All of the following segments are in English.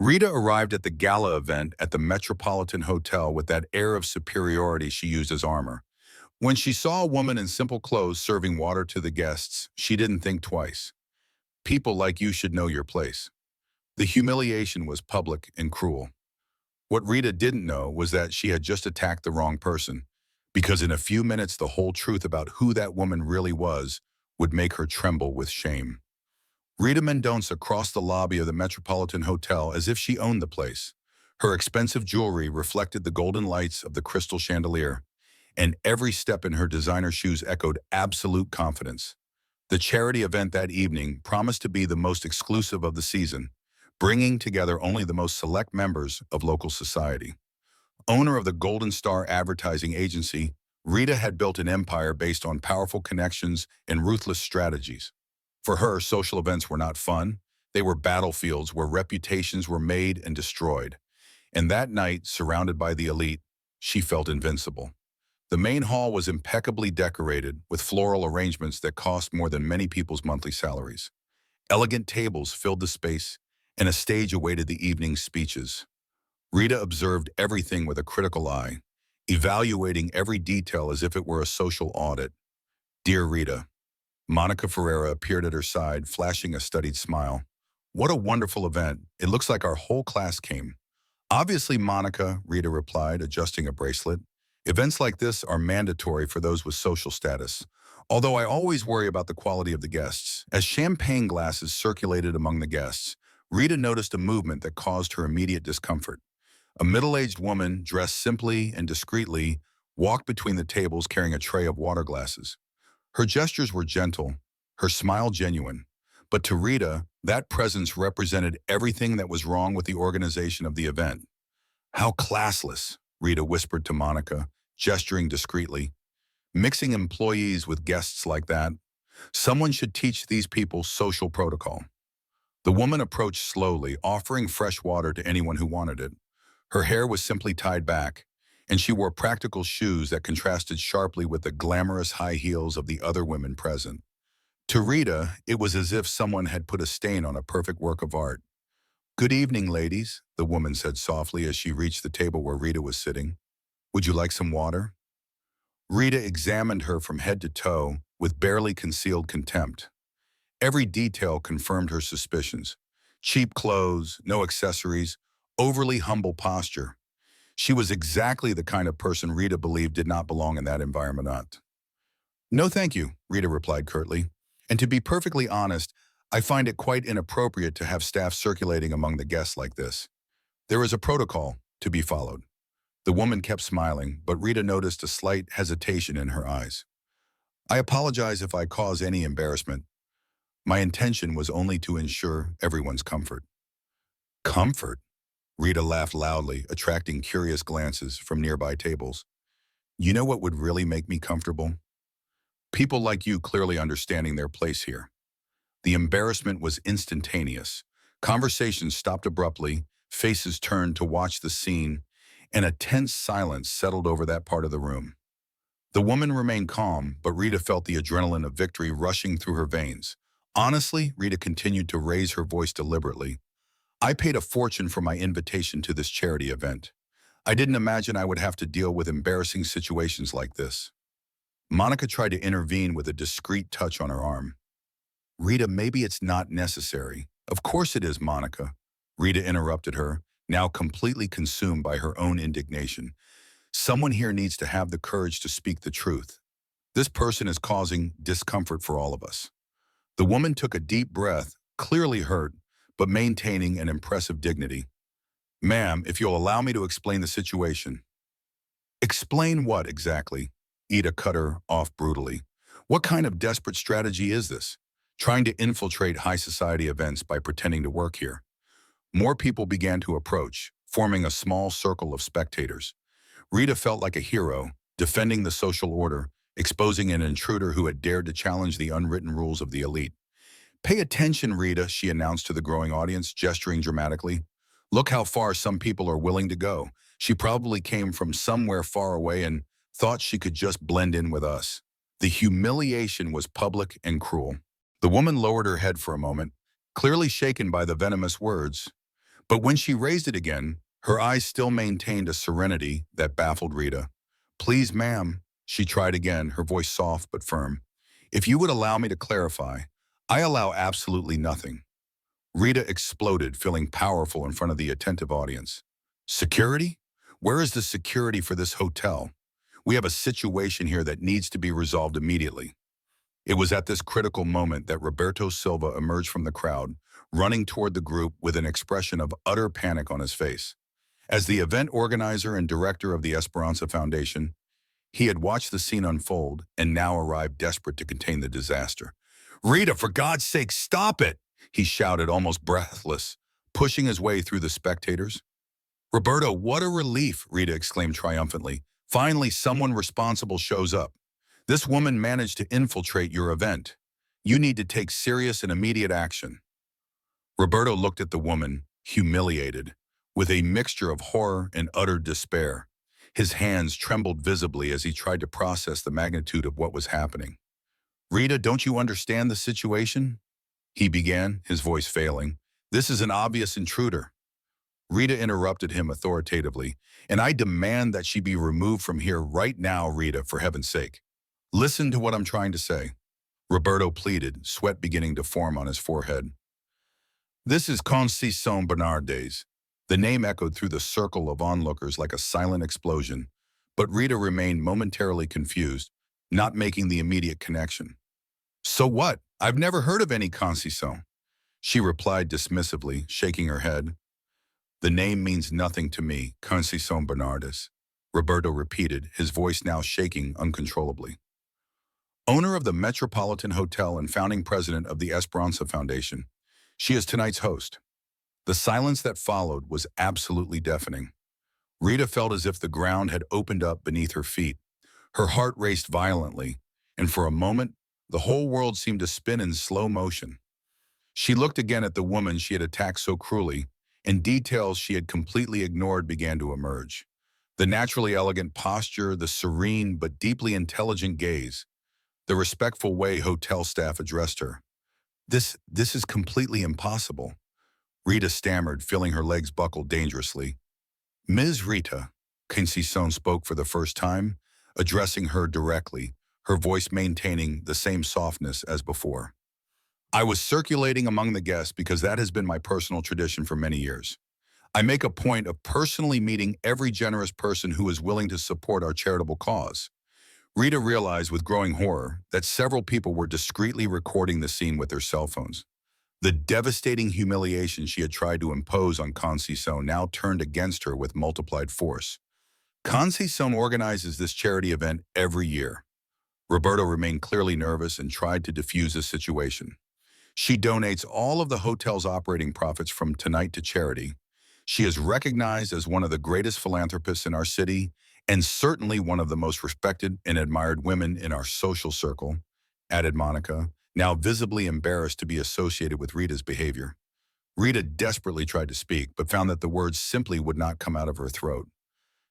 Rita arrived at the gala event at the Metropolitan Hotel with that air of superiority she used as armor. When she saw a woman in simple clothes serving water to the guests, she didn't think twice. People like you should know your place. The humiliation was public and cruel. What Rita didn't know was that she had just attacked the wrong person, because in a few minutes the whole truth about who that woman really was would make her tremble with shame. Rita Mendonça crossed the lobby of the Metropolitan Hotel as if she owned the place. Her expensive jewelry reflected the golden lights of the crystal chandelier, and every step in her designer shoes echoed absolute confidence. The charity event that evening promised to be the most exclusive of the season, bringing together only the most select members of local society. Owner of the Golden Star Advertising Agency, Rita had built an empire based on powerful connections and ruthless strategies. For her, social events were not fun. They were battlefields where reputations were made and destroyed. And that night, surrounded by the elite, she felt invincible. The main hall was impeccably decorated with floral arrangements that cost more than many people's monthly salaries. Elegant tables filled the space, and a stage awaited the evening's speeches. Rita observed everything with a critical eye, evaluating every detail as if it were a social audit. Dear Rita, Monica Ferreira appeared at her side, flashing a studied smile. What a wonderful event. It looks like our whole class came. Obviously, Monica, Rita replied, adjusting a bracelet. Events like this are mandatory for those with social status, although I always worry about the quality of the guests. As champagne glasses circulated among the guests, Rita noticed a movement that caused her immediate discomfort. A middle-aged woman, dressed simply and discreetly, walked between the tables carrying a tray of water glasses. Her gestures were gentle, her smile genuine, but to Rita, that presence represented everything that was wrong with the organization of the event. How classless, Rita whispered to Monica, gesturing discreetly. Mixing employees with guests like that, someone should teach these people social protocol. The woman approached slowly, offering fresh water to anyone who wanted it. Her hair was simply tied back, and she wore practical shoes that contrasted sharply with the glamorous high heels of the other women present. To Rita, it was as if someone had put a stain on a perfect work of art. Good evening, ladies, the woman said softly as she reached the table where Rita was sitting. Would you like some water? Rita examined her from head to toe with barely concealed contempt. Every detail confirmed her suspicions. Cheap clothes, no accessories, overly humble posture. She was exactly the kind of person Rita believed did not belong in that environment. No, thank you, Rita replied curtly. And to be perfectly honest, I find it quite inappropriate to have staff circulating among the guests like this. There is a protocol to be followed. The woman kept smiling, but Rita noticed a slight hesitation in her eyes. I apologize if I cause any embarrassment. My intention was only to ensure everyone's comfort. Comfort? Rita laughed loudly, attracting curious glances from nearby tables. You know what would really make me comfortable? People like you clearly understanding their place here. The embarrassment was instantaneous. Conversations stopped abruptly, faces turned to watch the scene, and a tense silence settled over that part of the room. The woman remained calm, but Rita felt the adrenaline of victory rushing through her veins. Honestly, Rita continued to raise her voice deliberately. I paid a fortune for my invitation to this charity event. I didn't imagine I would have to deal with embarrassing situations like this. Monica tried to intervene with a discreet touch on her arm. Rita, maybe it's not necessary. Of course it is, Monica. Rita interrupted her, now completely consumed by her own indignation. Someone here needs to have the courage to speak the truth. This person is causing discomfort for all of us. The woman took a deep breath, clearly hurt, but maintaining an impressive dignity. Ma'am, if you'll allow me to explain the situation. Explain what exactly? Ida cut her off brutally. What kind of desperate strategy is this? Trying to infiltrate high society events by pretending to work here. More people began to approach, forming a small circle of spectators. Rita felt like a hero, defending the social order, exposing an intruder who had dared to challenge the unwritten rules of the elite. Pay attention, Rita, she announced to the growing audience, gesturing dramatically. Look how far some people are willing to go. She probably came from somewhere far away and thought she could just blend in with us. The humiliation was public and cruel. The woman lowered her head for a moment, clearly shaken by the venomous words. But when she raised it again, her eyes still maintained a serenity that baffled Rita. Please, ma'am, she tried again, her voice soft but firm. If you would allow me to clarify, I allow absolutely nothing. Rita exploded, feeling powerful in front of the attentive audience. Security? Where is the security for this hotel? We have a situation here that needs to be resolved immediately. It was at this critical moment that Roberto Silva emerged from the crowd, running toward the group with an expression of utter panic on his face. As the event organizer and director of the Esperanza Foundation, he had watched the scene unfold and now arrived desperate to contain the disaster. Rita, for God's sake, stop it! He shouted, almost breathless, pushing his way through the spectators. Roberto, what a relief, Rita exclaimed triumphantly. Finally, someone responsible shows up. This woman managed to infiltrate your event. You need to take serious and immediate action. Roberto looked at the woman, humiliated, with a mixture of horror and utter despair. His hands trembled visibly as he tried to process the magnitude of what was happening. Rita, don't you understand the situation? He began, his voice failing. This is an obvious intruder. Rita interrupted him authoritatively, and I demand that she be removed from here right now, Rita, for heaven's sake. Listen to what I'm trying to say. Roberto pleaded, sweat beginning to form on his forehead. This is Conceição Bernardes. The name echoed through the circle of onlookers like a silent explosion, but Rita remained momentarily confused, not making the immediate connection. So what? I've never heard of any Conceição. She replied dismissively, shaking her head. The name means nothing to me, Conceição Bernardes, Roberto repeated, his voice now shaking uncontrollably. Owner of the Metropolitan Hotel and founding president of the Esperanza Foundation, she is tonight's host. The silence that followed was absolutely deafening. Rita felt as if the ground had opened up beneath her feet. Her heart raced violently, and for a moment, the whole world seemed to spin in slow motion. She looked again at the woman she had attacked so cruelly, and details she had completely ignored began to emerge. The naturally elegant posture, the serene but deeply intelligent gaze, the respectful way hotel staff addressed her. This is completely impossible. Rita stammered, feeling her legs buckle dangerously. Ms. Rita, Conceição spoke for the first time, addressing her directly, her voice maintaining the same softness as before. I was circulating among the guests because that has been my personal tradition for many years. I make a point of personally meeting every generous person who is willing to support our charitable cause. Rita realized with growing horror that several people were discreetly recording the scene with their cell phones. The devastating humiliation she had tried to impose on Conceição now turned against her with multiplied force. Conceição organizes this charity event every year. Roberto remained clearly nervous and tried to defuse the situation. She donates all of the hotel's operating profits from tonight to charity. She is recognized as one of the greatest philanthropists in our city and certainly one of the most respected and admired women in our social circle, added Monica, now visibly embarrassed to be associated with Rita's behavior. Rita desperately tried to speak, but found that the words simply would not come out of her throat.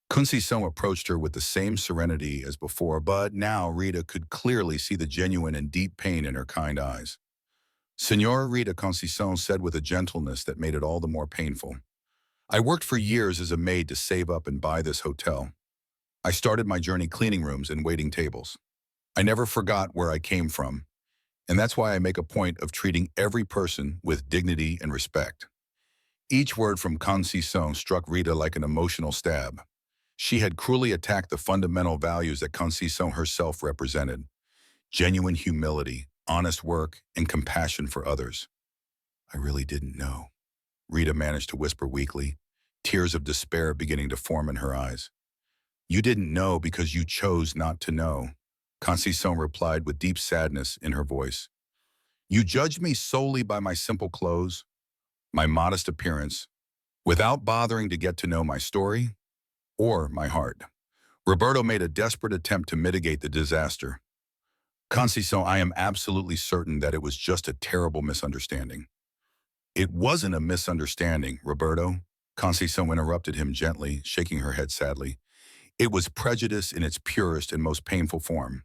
Conceição approached her with the same serenity as before, but now Rita could clearly see the genuine and deep pain in her kind eyes. Senora Rita, Conceição said with a gentleness that made it all the more painful. I worked for years as a maid to save up and buy this hotel. I started my journey cleaning rooms and waiting tables. I never forgot where I came from, and that's why I make a point of treating every person with dignity and respect. Each word from Conceição struck Rita like an emotional stab. She had cruelly attacked the fundamental values that Conceição herself represented: genuine humility, honest work, and compassion for others. I really didn't know, Rita managed to whisper weakly, tears of despair beginning to form in her eyes. You didn't know because you chose not to know, Conceição replied with deep sadness in her voice. You judged me solely by my simple clothes, my modest appearance, without bothering to get to know my story or my heart. Roberto made a desperate attempt to mitigate the disaster. Conceição, I am absolutely certain that it was just a terrible misunderstanding. It wasn't a misunderstanding, Roberto, Conceição interrupted him gently, shaking her head sadly. It was prejudice in its purest and most painful form.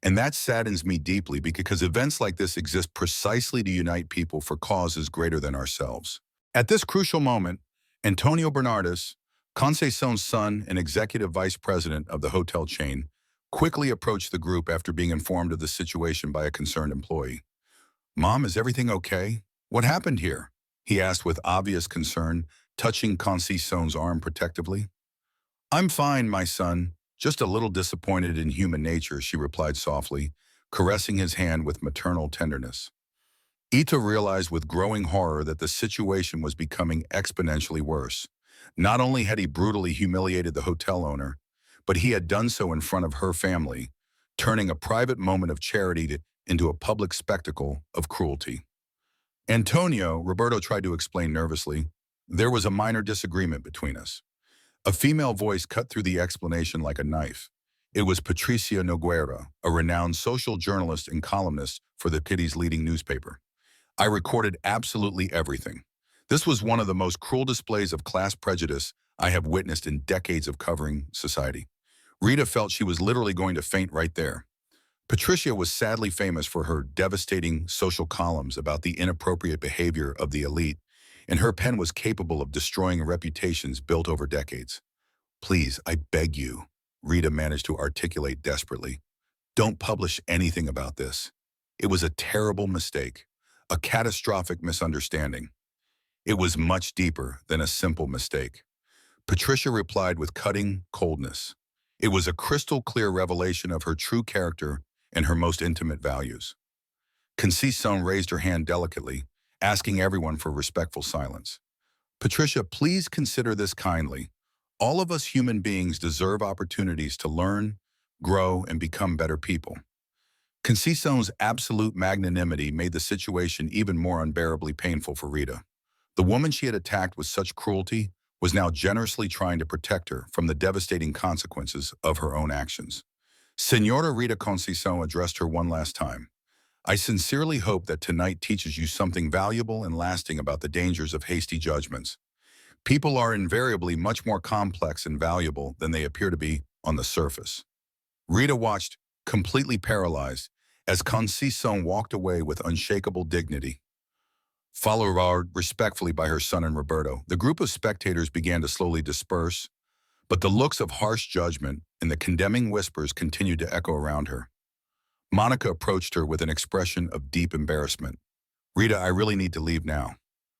And that saddens me deeply because events like this exist precisely to unite people for causes greater than ourselves. At this crucial moment, Antonio Bernardes, Conceição's son and executive vice president of the hotel chain, quickly approached the group after being informed of the situation by a concerned employee. "Mom, is everything okay? What happened here?" he asked with obvious concern, touching Conceição's arm protectively. "I'm fine, my son, just a little disappointed in human nature," she replied softly, caressing his hand with maternal tenderness. Ito realized with growing horror that the situation was becoming exponentially worse. Not only had he brutally humiliated the hotel owner, but he had done so in front of her family, turning a private moment of charity into a public spectacle of cruelty. "Antonio," Roberto tried to explain nervously, "there was a minor disagreement between us." A female voice cut through the explanation like a knife. It was Patricia Nogueira, a renowned social journalist and columnist for the city's leading newspaper. "I recorded absolutely everything. This was one of the most cruel displays of class prejudice I have witnessed in decades of covering society." Rita felt she was literally going to faint right there. Patricia was sadly famous for her devastating social columns about the inappropriate behavior of the elite, and her pen was capable of destroying reputations built over decades. "Please, I beg you," Rita managed to articulate desperately. "Don't publish anything about this. It was a terrible mistake, a catastrophic misunderstanding. It was much deeper than a simple mistake." Patricia replied with cutting coldness. It was a crystal clear revelation of her true character and her most intimate values. Conceição raised her hand delicately, asking everyone for respectful silence. "Patricia, please consider this kindly. All of us human beings deserve opportunities to learn, grow, and become better people." Conceição's absolute magnanimity made the situation even more unbearably painful for Rita. The woman she had attacked with such cruelty was now generously trying to protect her from the devastating consequences of her own actions. Senora Rita Conceição addressed her one last time. "I sincerely hope that tonight teaches you something valuable and lasting about the dangers of hasty judgments. People are invariably much more complex and valuable than they appear to be on the surface." Rita watched, completely paralyzed, as Conceição walked away with unshakable dignity. Followed respectfully by her son and Roberto, the group of spectators began to slowly disperse, but the looks of harsh judgment and the condemning whispers continued to echo around her. Monica approached her with an expression of deep embarrassment. "Rita, I really need to leave now.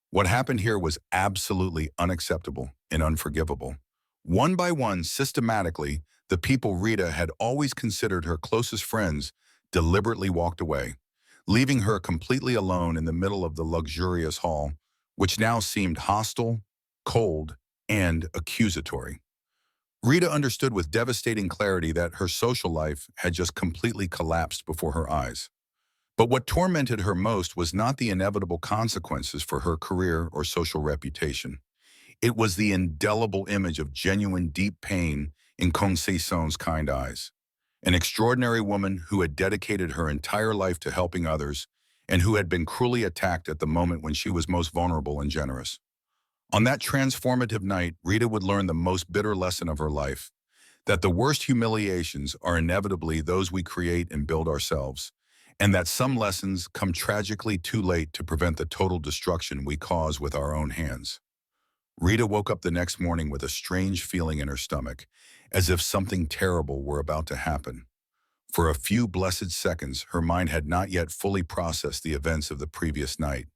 What happened here was absolutely unacceptable and unforgivable." One by one, systematically, the people Rita had always considered her closest friends deliberately walked away, leaving her completely alone in the middle of the luxurious hall, which now seemed hostile, cold, and accusatory. Rita understood with devastating clarity that her social life had just completely collapsed before her eyes. But what tormented her most was not the inevitable consequences for her career or social reputation. It was the indelible image of genuine deep pain in Conceição's kind eyes. An extraordinary woman who had dedicated her entire life to helping others and who had been cruelly attacked at the moment when she was most vulnerable and generous. On that transformative night, Rita would learn the most bitter lesson of her life, that the worst humiliations are inevitably those we create and build ourselves, and that some lessons come tragically too late to prevent the total destruction we cause with our own hands. Rita woke up the next morning with a strange feeling in her stomach, as if something terrible were about to happen. For a few blessed seconds, her mind had not yet fully processed the events of the previous night.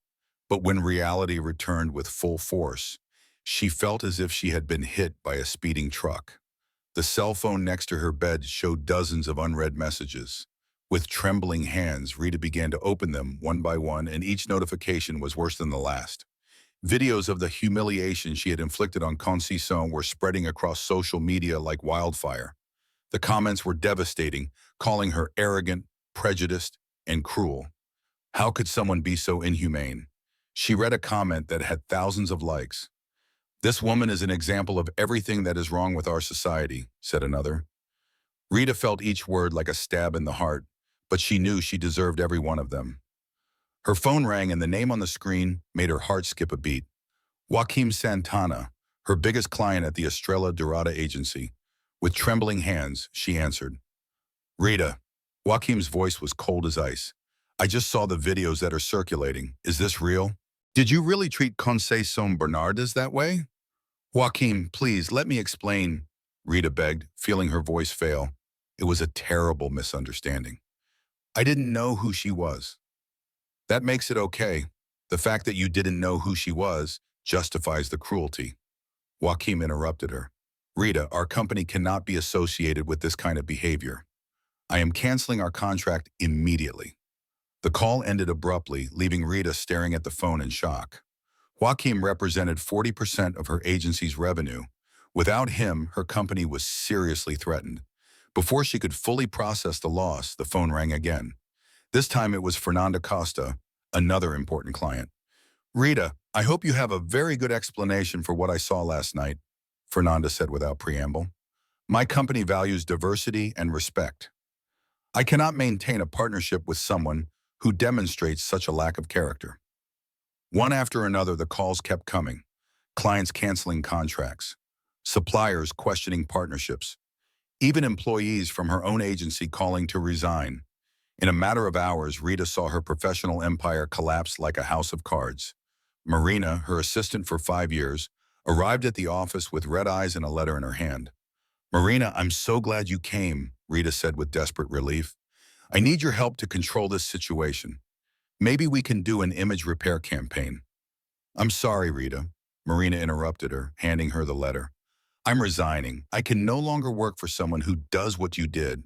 But when reality returned with full force, she felt as if she had been hit by a speeding truck. The cell phone next to her bed showed dozens of unread messages. With trembling hands, Rita began to open them one by one, and each notification was worse than the last. Videos of the humiliation she had inflicted on Conceição were spreading across social media like wildfire. The comments were devastating, calling her arrogant, prejudiced, and cruel. How could someone be so inhumane? She read a comment that had thousands of likes. "This woman is an example of everything that is wrong with our society," said another. Rita felt each word like a stab in the heart, but she knew she deserved every one of them. Her phone rang and the name on the screen made her heart skip a beat. Joaquim Santana, her biggest client at the Estrella Dorada agency. With trembling hands, she answered. "Rita," Joaquim's voice was cold as ice. "I just saw the videos that are circulating. Is this real? Did you really treat Conceição Bernardes that way?" Joaquin, please, let me explain, Rita begged, feeling her voice fail. It was a terrible misunderstanding. I didn't know who she was. That makes it okay. The fact that you didn't know who she was justifies the cruelty. Joaquin interrupted her. Rita, our company cannot be associated with this kind of behavior. I am canceling our contract immediately. The call ended abruptly, leaving Rita staring at the phone in shock. Joaquin represented 40% of her agency's revenue. Without him, her company was seriously threatened. Before she could fully process the loss, the phone rang again. This time it was Fernanda Costa, another important client. Rita, I hope you have a very good explanation for what I saw last night, Fernanda said without preamble. My company values diversity and respect. I cannot maintain a partnership with someone who demonstrates such a lack of character. One after another, the calls kept coming. Clients canceling contracts, suppliers questioning partnerships, even employees from her own agency calling to resign. In a matter of hours, Rita saw her professional empire collapse like a house of cards. Marina, her assistant for 5 years, arrived at the office with red eyes and a letter in her hand. Marina, I'm so glad you came, Rita said with desperate relief. I need your help to control this situation. Maybe we can do an image repair campaign. I'm sorry, Rita, Marina interrupted her, handing her the letter. I'm resigning. I can no longer work for someone who does what you did.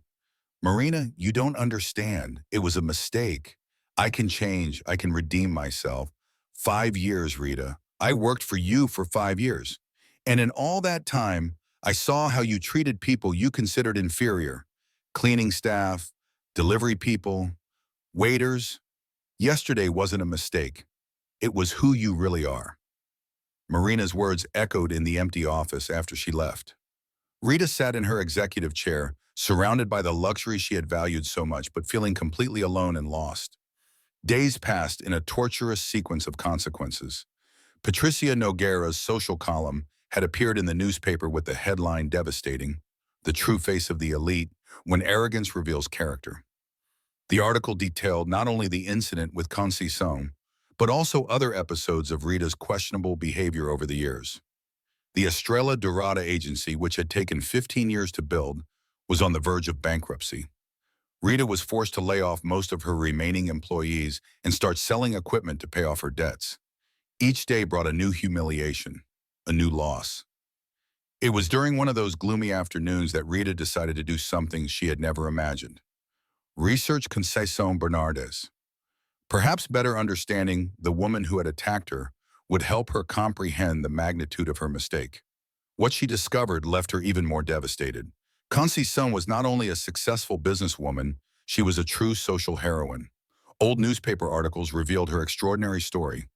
Marina, you don't understand. It was a mistake. I can change. I can redeem myself. 5 years, Rita. I worked for you for 5 years. And in all that time, I saw how you treated people you considered inferior. Cleaning staff, delivery people, waiters. Yesterday wasn't a mistake. It was who you really are. Marina's words echoed in the empty office after she left. Rita sat in her executive chair, surrounded by the luxury she had valued so much, but feeling completely alone and lost. Days passed in a torturous sequence of consequences. Patricia Noguera's social column had appeared in the newspaper with the headline devastating, "The True Face of the Elite, When Arrogance Reveals Character." The article detailed not only the incident with Conceição, but also other episodes of Rita's questionable behavior over the years. The Estrella Dorada agency, which had taken 15 years to build, was on the verge of bankruptcy. Rita was forced to lay off most of her remaining employees and start selling equipment to pay off her debts. Each day brought a new humiliation, a new loss. It was during one of those gloomy afternoons that Rita decided to do something she had never imagined. Research Conceição Bernardes. Perhaps better understanding the woman who had attacked her would help her comprehend the magnitude of her mistake. What she discovered left her even more devastated. Conceição was not only a successful businesswoman, she was a true social heroine. Old newspaper articles revealed her extraordinary story.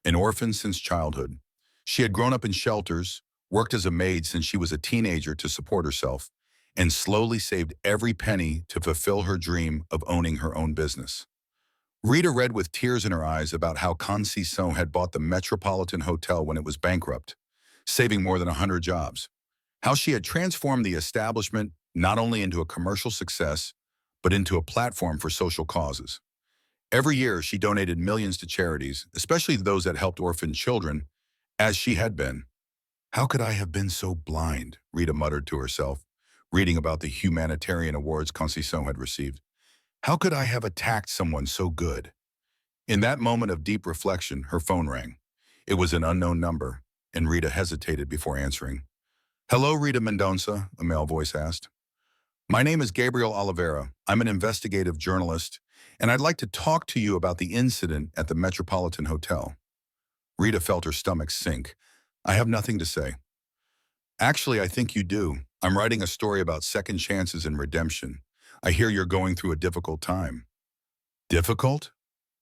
An orphan since childhood. She had grown up in shelters, worked as a maid since she was a teenager to support herself, and slowly saved every penny to fulfill her dream of owning her own business. Rita read with tears in her eyes about how Conceição had bought the Metropolitan Hotel when it was bankrupt, saving more than 100 jobs. How she had transformed the establishment not only into a commercial success, but into a platform for social causes. Every year, she donated millions to charities, especially those that helped orphan children, as she had been. How could I have been so blind, Rita muttered to herself, reading about the humanitarian awards Conceição had received. How could I have attacked someone so good? In that moment of deep reflection, her phone rang. It was an unknown number, and Rita hesitated before answering. Hello, Rita Mendonça, a male voice asked. My name is Gabriel Oliveira. I'm an investigative journalist, and I'd like to talk to you about the incident at the Metropolitan Hotel. Rita felt her stomach sink. I have nothing to say. Actually, I think you do. I'm writing a story about second chances and redemption. I hear you're going through a difficult time. Difficult?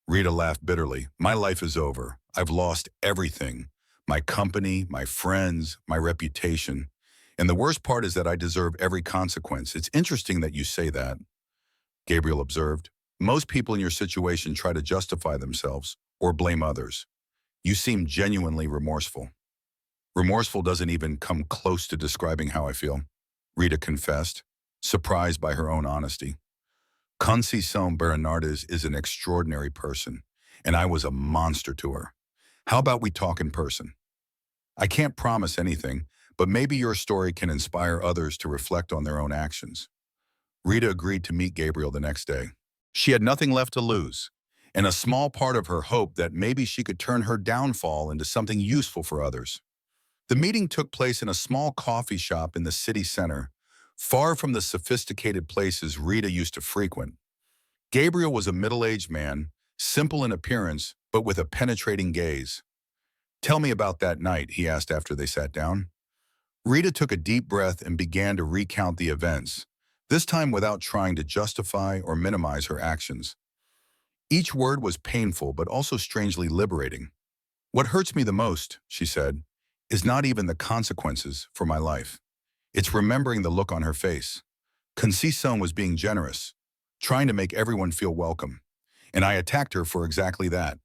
Rita laughed bitterly. My life is over. I've lost everything. My company, my friends, my reputation. And the worst part is that I deserve every consequence. It's interesting that you say that, Gabriel observed. Most people in your situation try to justify themselves or blame others. You seem genuinely remorseful. Remorseful doesn't even come close to describing how I feel, Rita confessed, surprised by her own honesty. Conceição Bernardes is an extraordinary person, and I was a monster to her. How about we talk in person? I can't promise anything, but maybe your story can inspire others to reflect on their own actions. Rita agreed to meet Gabriel the next day. She had nothing left to lose, and a small part of her hoped that maybe she could turn her downfall into something useful for others. The meeting took place in a small coffee shop in the city center, far from the sophisticated places Rita used to frequent. Gabriel was a middle-aged man, simple in appearance, but with a penetrating gaze. "Tell me about that night," he asked after they sat down. Rita took a deep breath and began to recount the events, this time without trying to justify or minimize her actions. Each word was painful but also strangely liberating. "What hurts me the most," she said, "is not even the consequences for my life. It's remembering the look on her face. Concison was being generous, trying to make everyone feel welcome, and I attacked her for exactly that."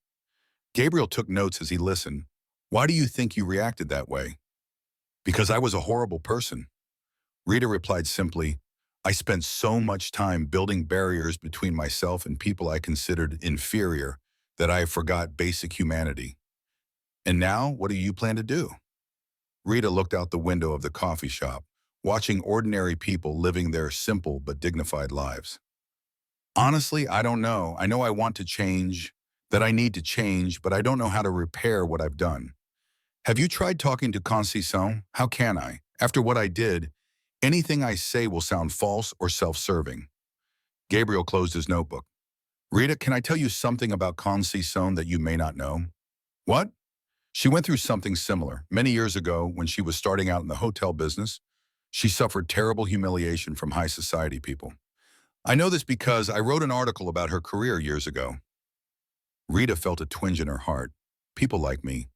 Gabriel took notes as he listened. "Why do you think you reacted that way?" "Because I was a horrible person." Rita replied simply, "I spent so much time building barriers between myself and people I considered inferior that I forgot basic humanity. And now, what do you plan to do?" Rita looked out the window of the coffee shop, watching ordinary people living their simple but dignified lives. "Honestly, I don't know. I know I want to change, that I need to change, but I don't know how to repair what I've done. Have you tried talking to Concison? How can I? After what I did, anything I say will sound false or self-serving." Gabriel closed his notebook. "Rita, can I tell you something about Concison that you may not know?" "What?" "She went through something similar. Many years ago, when she was starting out in the hotel business, she suffered terrible humiliation from high society people. I know this because I wrote an article about her career years ago." Rita felt a twinge in her heart. "People like me."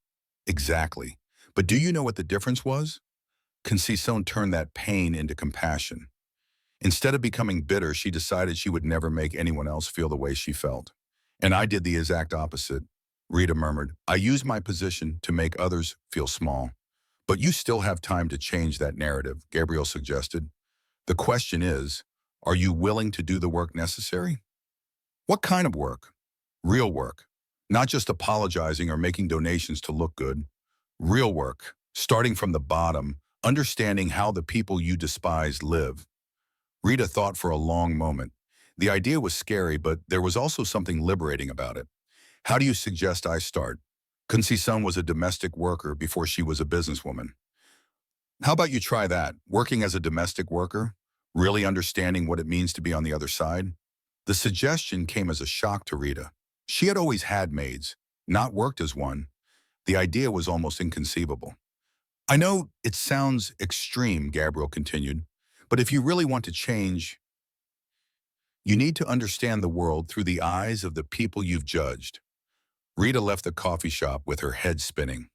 "Exactly. But do you know what the difference was?" Concison turned that pain into compassion. Instead of becoming bitter, she decided she would never make anyone else feel the way she felt. "And I did the exact opposite," Rita murmured. "I used my position to make others feel small." "But you still have time to change that narrative," Gabriel suggested. "The question is, are you willing to do the work necessary?" "What kind of work?" "Real work. Not just apologizing or making donations to look good. Real work, starting from the bottom, understanding how the people you despise live." Rita thought for a long moment. The idea was scary, but there was also something liberating about it. "How do you suggest I start?" Concison was a domestic worker before she was a businesswoman. "How about you try that, working as a domestic worker, really understanding what it means to be on the other side?" The suggestion came as a shock to Rita. She had always had maids, not worked as one. The idea was almost inconceivable. "I know it sounds extreme," Gabriel continued, "but if you really want to change, you need to understand the world through the eyes of the people you've judged." Rita left the coffee shop with her head spinning.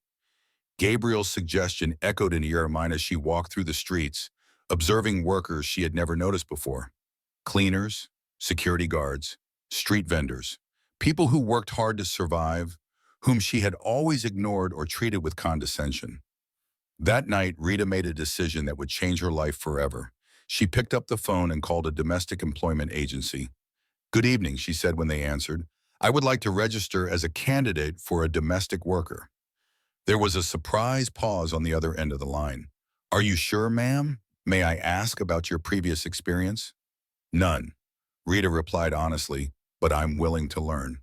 Gabriel's suggestion echoed in her mind as she walked through the streets, observing workers she had never noticed before. Cleaners, security guards, street vendors, people who worked hard to survive, whom she had always ignored or treated with condescension. That night, Rita made a decision that would change her life forever. She picked up the phone and called a domestic employment agency. "Good evening," she said when they answered. "I would like to register as a candidate for a domestic worker." There was a surprised pause on the other end of the line. "Are you sure, ma'am? May I ask about your previous experience?" "None," Rita replied honestly, "but I'm willing to learn."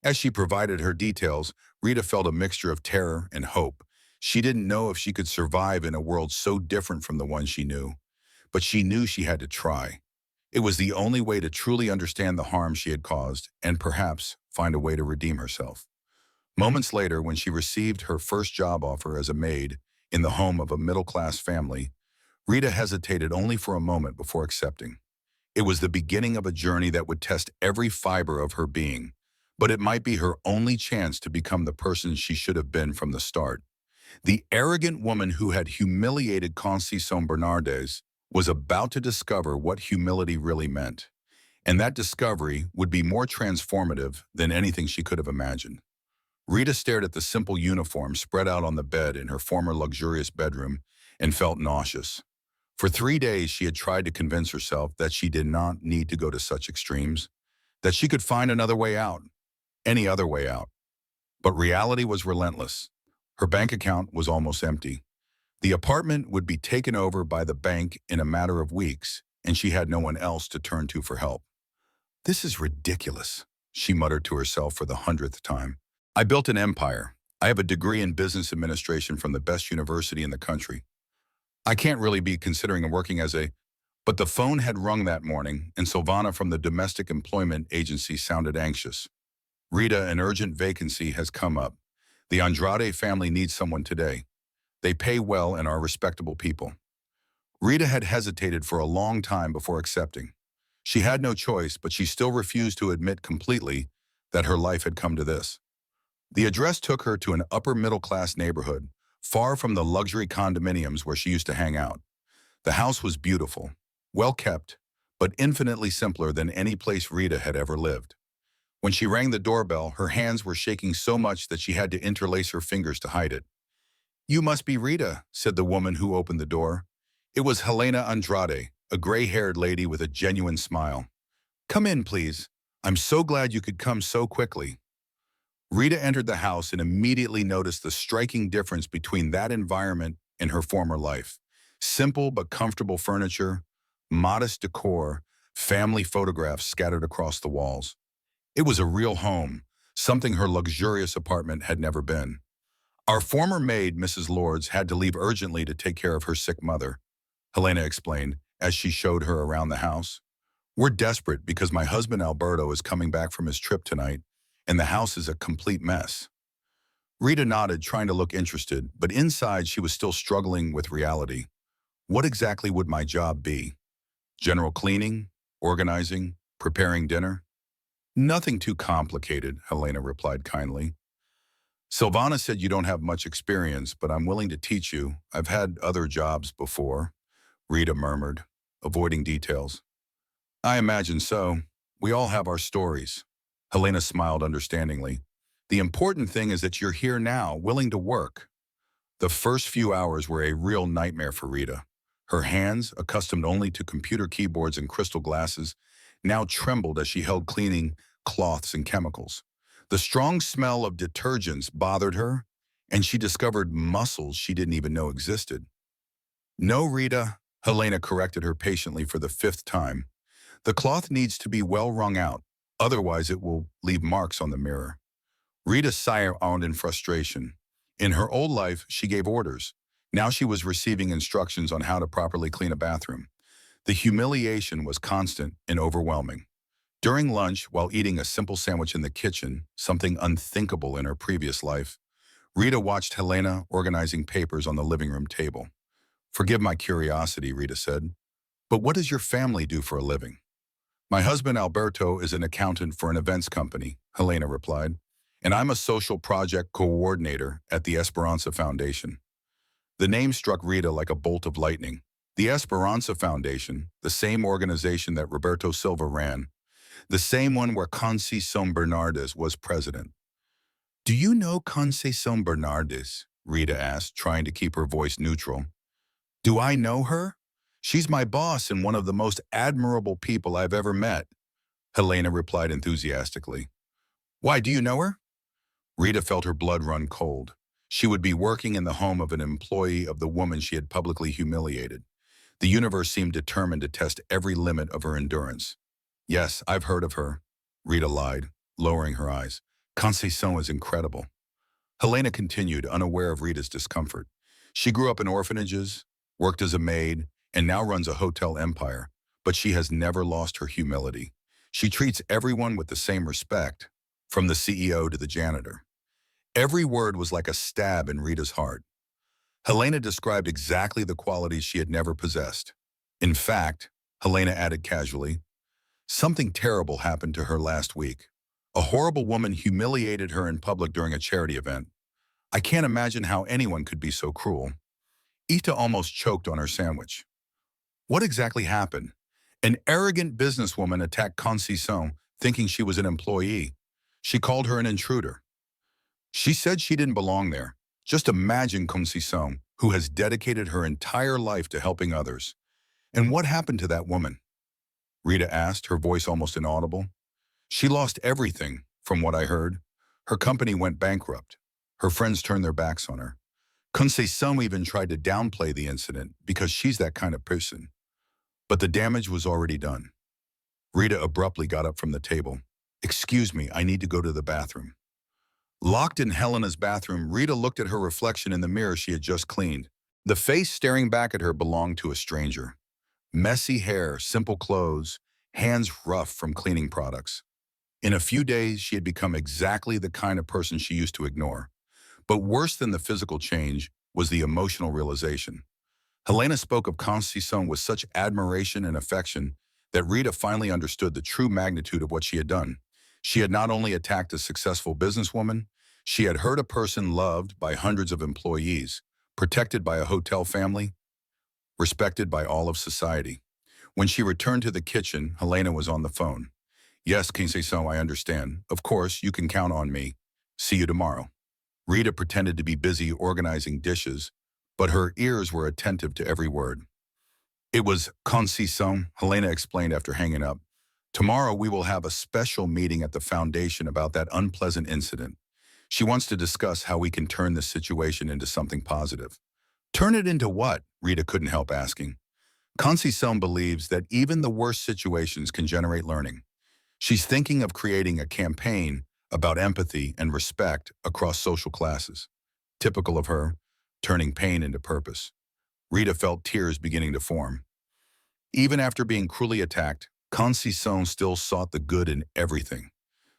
As she provided her details, Rita felt a mixture of terror and hope. She didn't know if she could survive in a world so different from the one she knew, but she knew she had to try. It was the only way to truly understand the harm she had caused and perhaps find a way to redeem herself. Moments later, when she received her first job offer as a maid in the home of a middle-class family, Rita hesitated only for a moment before accepting. It was the beginning of a journey that would test every fiber of her being, but it might be her only chance to become the person she should have been from the start. The arrogant woman who had humiliated Concison Bernardes was about to discover what humility really meant, and that discovery would be more transformative than anything she could have imagined. Rita stared at the simple uniform spread out on the bed in her former luxurious bedroom and felt nauseous. For 3 days, she had tried to convince herself that she did not need to go to such extremes, that she could find another way out, any other way out. But reality was relentless. Her bank account was almost empty. The apartment would be taken over by the bank in a matter of weeks, and she had no one else to turn to for help. This is ridiculous, she muttered to herself for the 100th time. I built an empire. I have a degree in business administration from the best university in the country. I can't really be considering working as a... But the phone had rung that morning, and Silvana from the domestic employment agency sounded anxious. Rita, an urgent vacancy has come up. The Andrade family needs someone today. They pay well and are respectable people. Rita had hesitated for a long time before accepting. She had no choice, but she still refused to admit completely that her life had come to this. The address took her to an upper-middle-class neighborhood, far from the luxury condominiums where she used to hang out. The house was beautiful, well-kept, but infinitely simpler than any place Rita had ever lived. When she rang the doorbell, her hands were shaking so much that she had to interlace her fingers to hide it. "You must be Rita," said the woman who opened the door. It was Helena Andrade, a gray-haired lady with a genuine smile. "Come in, please. I'm so glad you could come so quickly." Rita entered the house and immediately noticed the striking difference between that environment and her former life. Simple but comfortable furniture, modest decor, family photographs scattered across the walls. It was a real home, something her luxurious apartment had never been. "Our former maid, Mrs. Lords, had to leave urgently to take care of her sick mother," Helena explained as she showed her around the house. "We're desperate because my husband Alberto is coming back from his trip tonight, and the house is a complete mess." Rita nodded, trying to look interested, but inside she was still struggling with reality. What exactly would my job be? General cleaning? Organizing? Preparing dinner? "Nothing too complicated," Helena replied kindly. "Silvana said you don't have much experience, but I'm willing to teach you. I've had other jobs before," Rita murmured, avoiding details. "I imagine so. We all have our stories." Helena smiled understandingly. "The important thing is that you're here now, willing to work." The first few hours were a real nightmare for Rita. Her hands, accustomed only to computer keyboards and crystal glasses, now trembled as she held cleaning cloths and chemicals. The strong smell of detergents bothered her, and she discovered muscles she didn't even know existed. "No, Rita," Helena corrected her patiently for the 5th time. "The cloth needs to be well wrung out, otherwise it will leave marks on the mirror." Rita sighed in frustration. In her old life, she gave orders. Now she was receiving instructions on how to properly clean a bathroom. The humiliation was constant and overwhelming. During lunch, while eating a simple sandwich in the kitchen, something unthinkable in her previous life, Rita watched Helena organizing papers on the living room table. "Forgive my curiosity," Rita said, "but what does your family do for a living?" "My husband Alberto is an accountant for an events company," Helena replied, "and I'm a social project coordinator at the Esperanza Foundation." The name struck Rita like a bolt of lightning. The Esperanza Foundation, the same organization that Roberto Silva ran, the same one where Conceição Bernardes was president. "Do you know Conceição Bernardes?" Rita asked, trying to keep her voice neutral. "Do I know her? She's my boss and one of the most admirable people I've ever met," Helena replied enthusiastically. "Why, do you know her?" Rita felt her blood run cold. She would be working in the home of an employee of the woman she had publicly humiliated. The universe seemed determined to test every limit of her endurance. "Yes, I've heard of her," Rita lied, lowering her eyes. "Conceição is incredible." Helena continued, unaware of Rita's discomfort. "She grew up in orphanages, worked as a maid, and now runs a hotel empire, but she has never lost her humility. She treats everyone with the same respect, from the CEO to the janitor." Every word was like a stab in Rita's heart. Helena described exactly the qualities she had never possessed. "In fact," Helena added casually, "something terrible happened to her last week. A horrible woman humiliated her in public during a charity event. I can't imagine how anyone could be so cruel." Ita almost choked on her sandwich. "What exactly happened?" "An arrogant businesswoman attacked Conceição, thinking she was an employee. She called her an intruder. She said she didn't belong there. Just imagine Conceição, who has dedicated her entire life to helping others. And what happened to that woman?" Rita asked, her voice almost inaudible. "She lost everything, from what I heard. Her company went bankrupt. Her friends turned their backs on her. Conceição even tried to downplay the incident because she's that kind of person. But the damage was already done. Rita abruptly got up from the table. "Excuse me, I need to go to the bathroom." Locked in Helena's bathroom, Rita looked at her reflection in the mirror she had just cleaned. The face staring back at her belonged to a stranger. Messy hair, simple clothes, hands rough from cleaning products. In a few days, she had become exactly the kind of person she used to ignore. But worse than the physical change was the emotional realization. Helena spoke of Conceição with such admiration and affection that Rita finally understood the true magnitude of what she had done. She had not only attacked a successful businesswoman, she had hurt a person loved by hundreds of employees, protected by a hotel family, respected by all of society. When she returned to the kitchen, Helena was on the phone. "Yes, Conceição, I understand. Of course, you can count on me. See you tomorrow." Rita pretended to be busy organizing dishes, but her ears were attentive to every word. "It was Conceição," Helena explained after hanging up. "Tomorrow we will have a special meeting at the foundation about that unpleasant incident. She wants to discuss how we can turn this situation into something positive." "Turn it into what?" Rita couldn't help asking. Conceição believes that even the worst situations can generate learning. She's thinking of creating a campaign about empathy and respect across social classes. Typical of her, turning pain into purpose. Rita felt tears beginning to form. Even after being cruelly attacked, Conceição still sought the good in everything.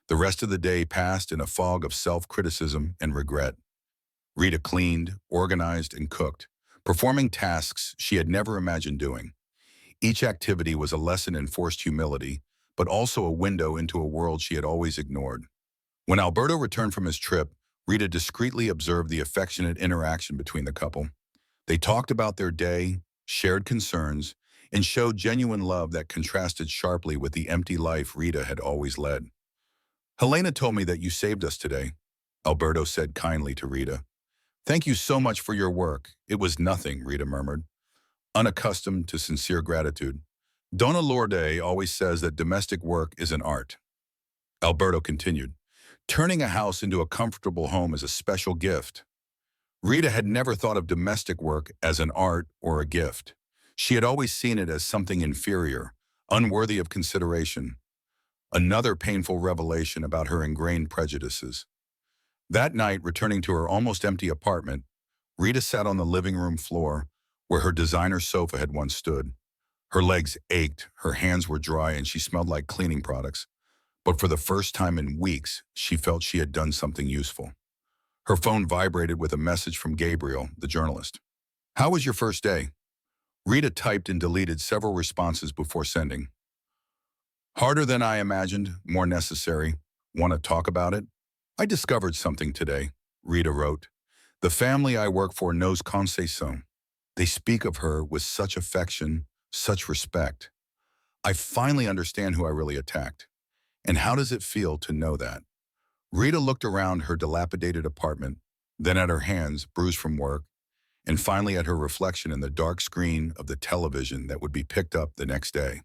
The rest of the day passed in a fog of self-criticism and regret. Rita cleaned, organized, and cooked, performing tasks she had never imagined doing. Each activity was a lesson in forced humility, but also a window into a world she had always ignored. When Alberto returned from his trip, Rita discreetly observed the affectionate interaction between the couple. They talked about their day, shared concerns, and showed genuine love that contrasted sharply with the empty life Rita had always led. "Helena told me that you saved us today," Alberto said kindly to Rita. "Thank you so much for your work." "It was nothing," Rita murmured, unaccustomed to sincere gratitude. "Donna Lourdes always says that domestic work is an art." Alberto continued, "Turning a house into a comfortable home is a special gift." Rita had never thought of domestic work as an art or a gift. She had always seen it as something inferior, unworthy of consideration. Another painful revelation about her ingrained prejudices. That night, returning to her almost empty apartment, Rita sat on the living room floor where her designer sofa had once stood. Her legs ached, her hands were dry, and she smelled like cleaning products. But for the first time in weeks, she felt she had done something useful. Her phone vibrated with a message from Gabriel, the journalist. "How was your first day?" Rita typed and deleted several responses before sending. "Harder than I imagined, more necessary. Want to talk about it?" "I discovered something today," Rita wrote. "The family I work for knows Conceição. They speak of her with such affection, such respect. I finally understand who I really attacked. And how does it feel to know that?" Rita looked around her dilapidated apartment, then at her hands, bruised from work, and finally at her reflection in the dark screen of the television that would be picked up the next day.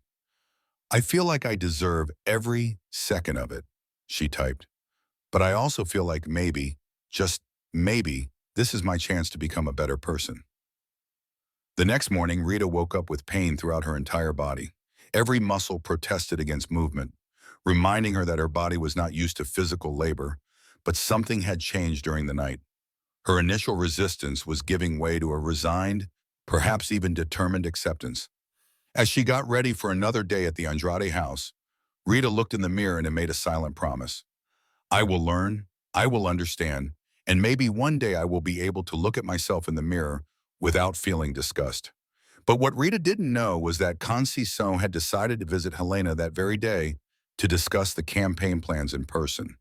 "I feel like I deserve every second of it," she typed. "But I also feel like maybe, just maybe, this is my chance to become a better person." The next morning, Rita woke up with pain throughout her entire body. Every muscle protested against movement, reminding her that her body was not used to physical labor, but something had changed during the night. Her initial resistance was giving way to a resigned, perhaps even determined acceptance. As she got ready for another day at the Andrade house, Rita looked in the mirror and made a silent promise. "I will learn, I will understand, and maybe one day I will be able to look at myself in the mirror without feeling disgust." But what Rita didn't know was that Conceição had decided to visit Helena that very day to discuss the campaign plans in person.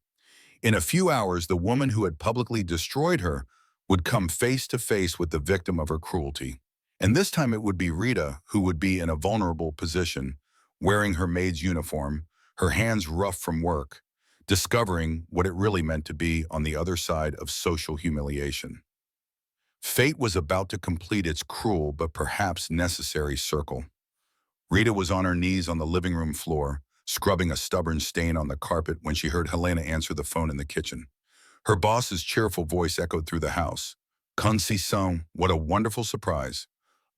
In a few hours, the woman who had publicly destroyed her would come face to face with the victim of her cruelty. And this time it would be Rita who would be in a vulnerable position, wearing her maid's uniform, her hands rough from work, discovering what it really meant to be on the other side of social humiliation. Fate was about to complete its cruel but perhaps necessary circle. Rita was on her knees on the living room floor, scrubbing a stubborn stain on the carpet when she heard Helena answer the phone in the kitchen. Her boss's cheerful voice echoed through the house. Concession, what a wonderful surprise.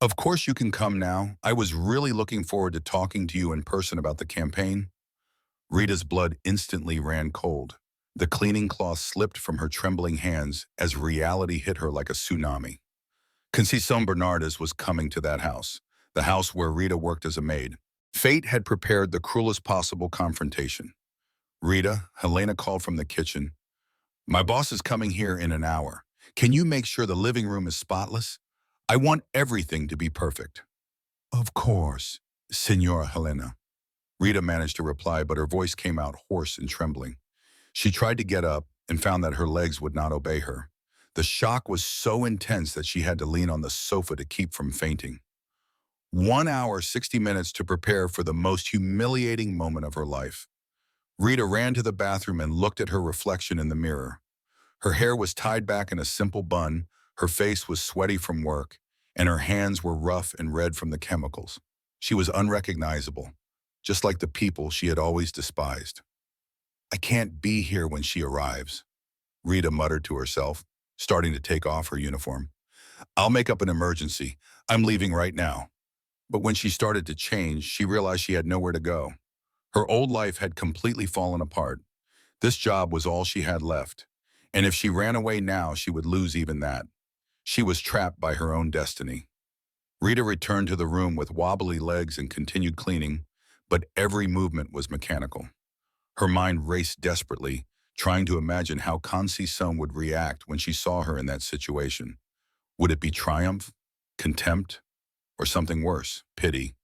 Of course you can come now. I was really looking forward to talking to you in person about the campaign. Rita's blood instantly ran cold. The cleaning cloth slipped from her trembling hands as reality hit her like a tsunami. Concession Bernardes was coming to that house, the house where Rita worked as a maid. Fate had prepared the cruelest possible confrontation. Rita, Helena called from the kitchen. My boss is coming here in an hour. Can you make sure the living room is spotless? I want everything to be perfect. Of course, Senora Helena. Rita managed to reply, but her voice came out hoarse and trembling. She tried to get up and found that her legs would not obey her. The shock was so intense that she had to lean on the sofa to keep from fainting. 1 hour, 60 minutes to prepare for the most humiliating moment of her life. Rita ran to the bathroom and looked at her reflection in the mirror. Her hair was tied back in a simple bun, her face was sweaty from work, and her hands were rough and red from the chemicals. She was unrecognizable, just like the people she had always despised. I can't be here when she arrives, Rita muttered to herself, starting to take off her uniform. I'll make up an emergency. I'm leaving right now. But when she started to change, she realized she had nowhere to go. Her old life had completely fallen apart. This job was all she had left. And if she ran away now, she would lose even that. She was trapped by her own destiny. Rita returned to the room with wobbly legs and continued cleaning, but every movement was mechanical. Her mind raced desperately, trying to imagine how Concession would react when she saw her in that situation. Would it be triumph, contempt, or something worse, pity?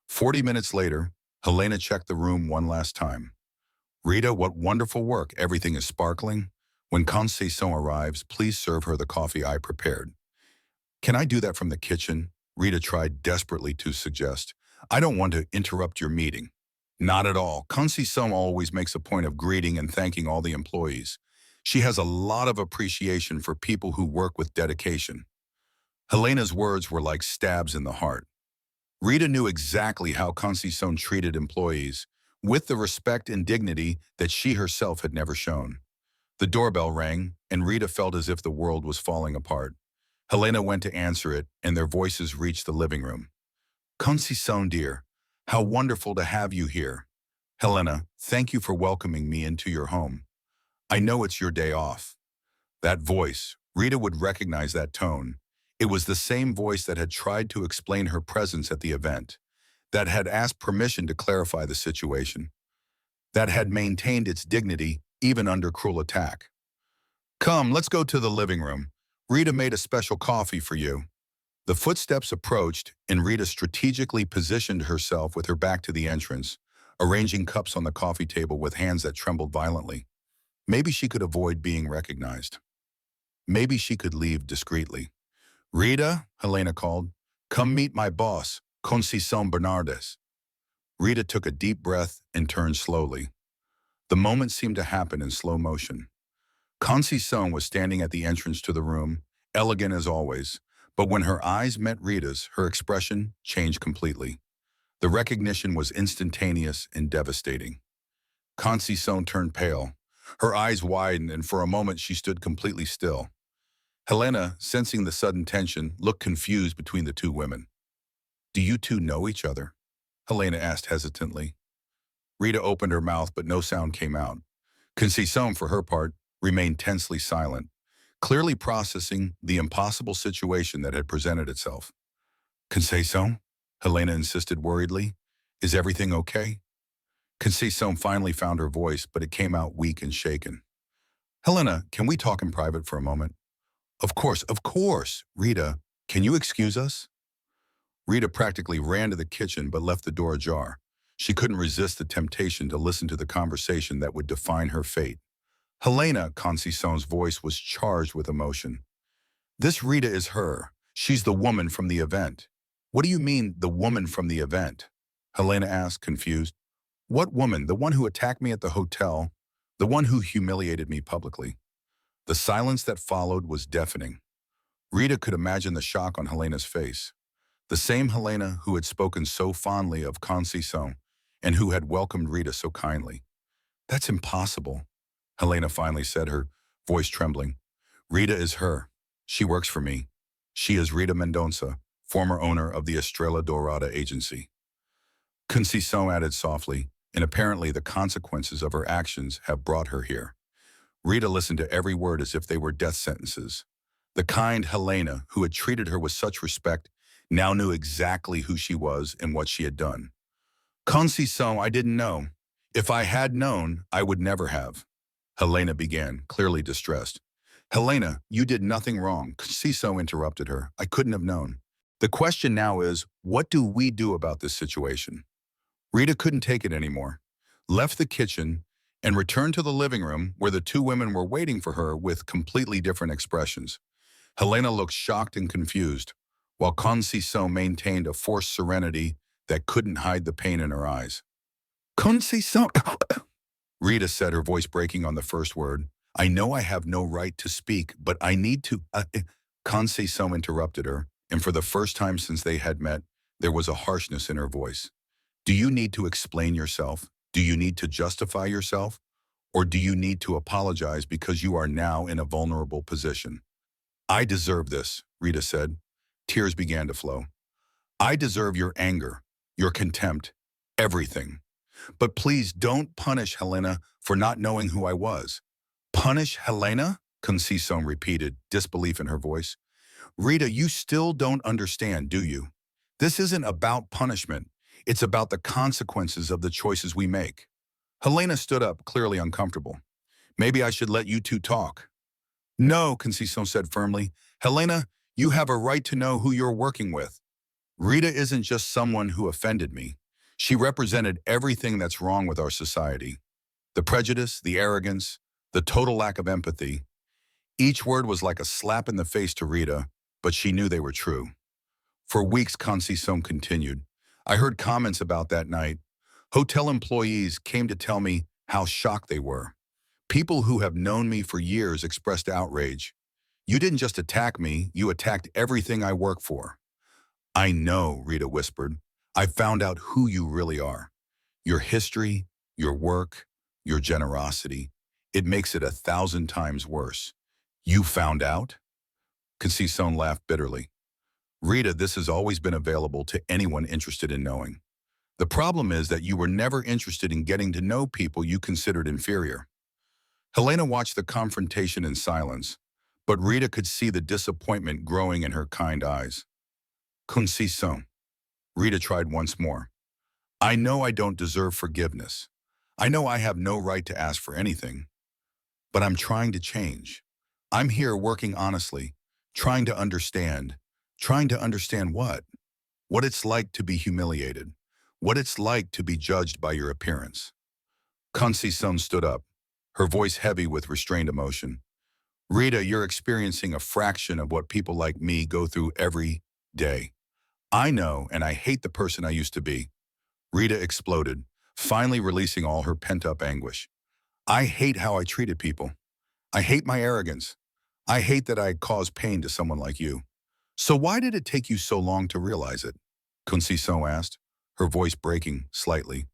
40 minutes later, Helena checked the room one last time. Rita, what wonderful work. Everything is sparkling. When Concession arrives, please serve her the coffee I prepared. Can I do that from the kitchen? Rita tried desperately to suggest. I don't want to interrupt your meeting. Not at all. Concession always makes a point of greeting and thanking all the employees. She has a lot of appreciation for people who work with dedication. Helena's words were like stabs in the heart. Rita knew exactly how Concession treated employees, with the respect and dignity that she herself had never shown. The doorbell rang, and Rita felt as if the world was falling apart. Helena went to answer it, and their voices reached the living room. Concession, dear, how wonderful to have you here. Helena, thank you for welcoming me into your home. I know it's your day off. That voice, Rita would recognize that tone. It was the same voice that had tried to explain her presence at the event, that had asked permission to clarify the situation, that had maintained its dignity even under cruel attack. Come, let's go to the living room. Rita made a special coffee for you. The footsteps approached, and Rita strategically positioned herself with her back to the entrance, arranging cups on the coffee table with hands that trembled violently. Maybe she could avoid being recognized. Maybe she could leave discreetly. Rita, Helena called, come meet my boss, Concession Bernardes. Rita took a deep breath and turned slowly. The moment seemed to happen in slow motion. Concession was standing at the entrance to the room, elegant as always, but when her eyes met Rita's, her expression changed completely. The recognition was instantaneous and devastating. Concession turned pale. Her eyes widened, and for a moment she stood completely still. Helena, sensing the sudden tension, looked confused between the two women. Do you two know each other? Helena asked hesitantly. Rita opened her mouth, but no sound came out. Concession, for her part, remained tensely silent, clearly processing the impossible situation that had presented itself. Concession? Helena insisted worriedly. Is everything okay? Concession finally found her voice, but it came out weak and shaken. Helena, can we talk in private for a moment? Of course. Rita, can you excuse us? Rita practically ran to the kitchen but left the door ajar. She couldn't resist the temptation to listen to the conversation that would define her fate. Helena, Concession's voice was charged with emotion. This Rita is her. She's the woman from the event. What do you mean, the woman from the event? Helena asked, confused. What woman? The one who attacked me at the hotel, the one who humiliated me publicly. The silence that followed was deafening. Rita could imagine the shock on Helena's face. The same Helena who had spoken so fondly of Concession and who had welcomed Rita so kindly. That's impossible, Helena finally said, her voice trembling. Rita is her. She works for me. She is Rita Mendonça, former owner of the Estrella Dorada agency. Conceição added softly, and apparently the consequences of her actions have brought her here. Rita listened to every word as if they were death sentences. The kind Helena, who had treated her with such respect, now knew exactly who she was and what she had done. Conceição, I didn't know. If I had known, I would never have. Helena began, clearly distressed. Helena, you did nothing wrong. Conceição interrupted her. I couldn't have known. The question now is, what do we do about this situation? Rita couldn't take it anymore, left the kitchen, and returned to the living room where the two women were waiting for her with completely different expressions. Helena looked shocked and confused, while Conceição maintained a forced serenity that couldn't hide the pain in her eyes. Conceição, Rita said, her voice breaking on the first word. I know I have no right to speak, but I need to… Conceição interrupted her, and for the first time since they had met, there was a harshness in her voice. Do you need to explain yourself? Do you need to justify yourself? Or do you need to apologize because you are now in a vulnerable position? I deserve this, Rita said. Tears began to flow. I deserve your anger, your contempt, everything. But please don't punish Helena for not knowing who I was. Punish Helena? Conceição repeated, disbelief in her voice. Rita, you still don't understand, do you? This isn't about punishment. It's about the consequences of the choices we make. Helena stood up, clearly uncomfortable. Maybe I should let you two talk. No, Conceição said firmly. Helena, you have a right to know who you're working with. Rita isn't just someone who offended me. She represented everything that's wrong with our society. The prejudice, the arrogance, the total lack of empathy. Each word was like a slap in the face to Rita, but she knew they were true. For weeks, Conceição continued. I heard comments about that night. Hotel employees came to tell me how shocked they were. People who have known me for years expressed outrage. You didn't just attack me, you attacked everything I work for. I know, Rita whispered. I found out who you really are. Your history, your work, your generosity. It makes it 1,000 times worse. You found out? Conceição laughed bitterly. Rita, this has always been available to anyone interested in knowing. The problem is that you were never interested in getting to know people you considered inferior. Helena watched the confrontation in silence, but Rita could see the disappointment growing in her kind eyes. Conceição. Rita tried once more. I know I don't deserve forgiveness. I know I have no right to ask for anything. But I'm trying to change. I'm here working honestly, trying to understand. Trying to understand what? What it's like to be humiliated. What it's like to be judged by your appearance. Conceição stood up, her voice heavy with restrained emotion. Rita, you're experiencing a fraction of what people like me go through every day. I know, and I hate the person I used to be. Rita exploded, finally releasing all her pent-up anguish. I hate how I treated people. I hate my arrogance. I hate that I caused pain to someone like you. So why did it take you so long to realize it? Conceição asked, her voice breaking slightly.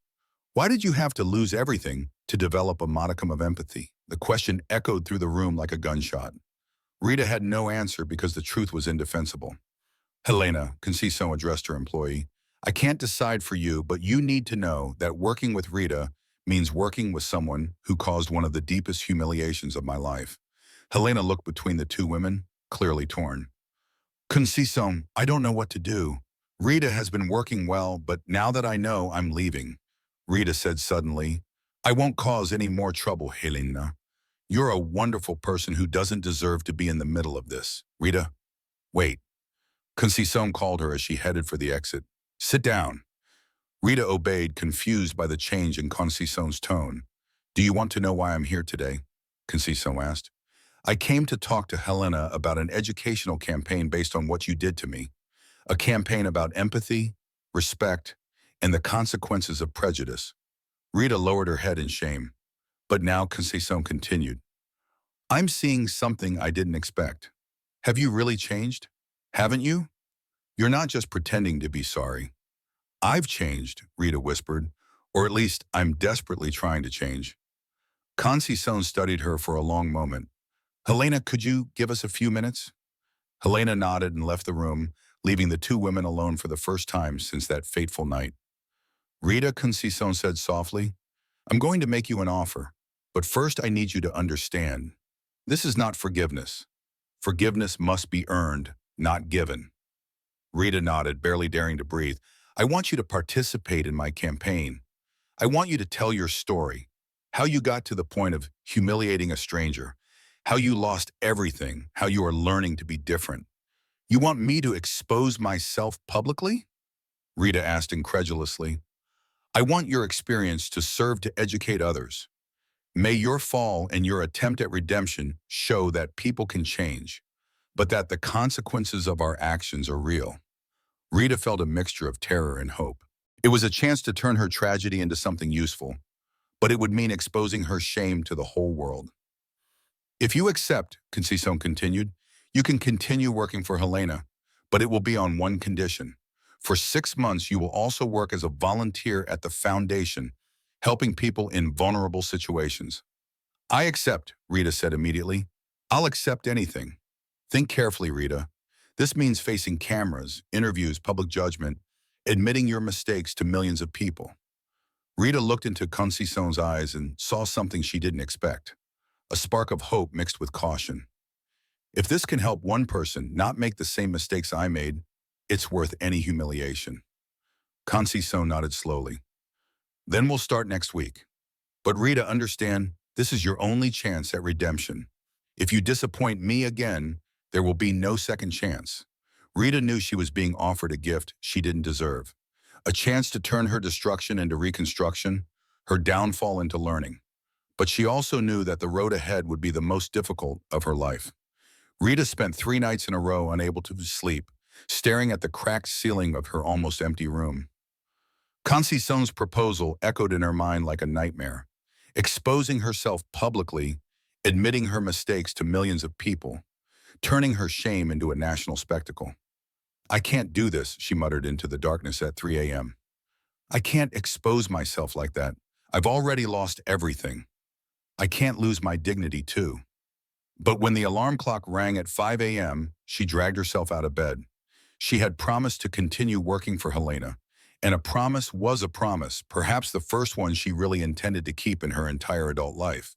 Why did you have to lose everything to develop a modicum of empathy? The question echoed through the room like a gunshot. Rita had no answer because the truth was indefensible. Helena, Conceição addressed her employee, I can't decide for you, but you need to know that working with Rita means working with someone who caused one of the deepest humiliations of my life. Helena looked between the two women, clearly torn. Conceição, I don't know what to do. Rita has been working well, but now that I know, I'm leaving. Rita said suddenly, I won't cause any more trouble, Helena. You're a wonderful person who doesn't deserve to be in the middle of this. Rita, wait. Conceição called her as she headed for the exit. Sit down. Rita obeyed, confused by the change in Conceição's tone. Do you want to know why I'm here today? Conceição asked. I came to talk to Helena about an educational campaign based on what you did to me. A campaign about empathy, respect, and the consequences of prejudice. Rita lowered her head in shame. But now Conceição continued. I'm seeing something I didn't expect. Have you really changed? Haven't you? You're not just pretending to be sorry. I've changed, Rita whispered, or at least I'm desperately trying to change. Conceição studied her for a long moment, Helena, could you give us a few minutes? Helena nodded and left the room, leaving the two women alone for the first time since that fateful night. Rita, Concison said softly, I'm going to make you an offer, but first I need you to understand. This is not forgiveness. Forgiveness must be earned, not given. Rita nodded, barely daring to breathe. I want you to participate in my campaign. I want you to tell your story, how you got to the point of humiliating a stranger, how you lost everything, how you are learning to be different. You want me to expose myself publicly? Rita asked incredulously. I want your experience to serve to educate others. May your fall and your attempt at redemption show that people can change, but that the consequences of our actions are real. Rita felt a mixture of terror and hope. It was a chance to turn her tragedy into something useful, but it would mean exposing her shame to the whole world. If you accept, Concison continued, you can continue working for Helena, but it will be on one condition. For 6 months, you will also work as a volunteer at the foundation, helping people in vulnerable situations. I accept, Rita said immediately. I'll accept anything. Think carefully, Rita. This means facing cameras, interviews, public judgment, admitting your mistakes to millions of people. Rita looked into Concison's eyes and saw something she didn't expect, a spark of hope mixed with caution. If this can help one person not make the same mistakes I made, it's worth any humiliation. Concison nodded slowly. Then we'll start next week. But Rita, understand, this is your only chance at redemption. If you disappoint me again, there will be no second chance. Rita knew she was being offered a gift she didn't deserve, a chance to turn her destruction into reconstruction, her downfall into learning. But she also knew that the road ahead would be the most difficult of her life. Rita spent 3 nights in a row unable to sleep, staring at the cracked ceiling of her almost empty room. Concison's proposal echoed in her mind like a nightmare, exposing herself publicly, admitting her mistakes to millions of people, turning her shame into a national spectacle. I can't do this, she muttered into the darkness at 3 a.m. I can't expose myself like that. I've already lost everything. I can't lose my dignity too. But when the alarm clock rang at 5 a.m., she dragged herself out of bed. She had promised to continue working for Helena, and a promise was a promise, perhaps the first one she really intended to keep in her entire adult life.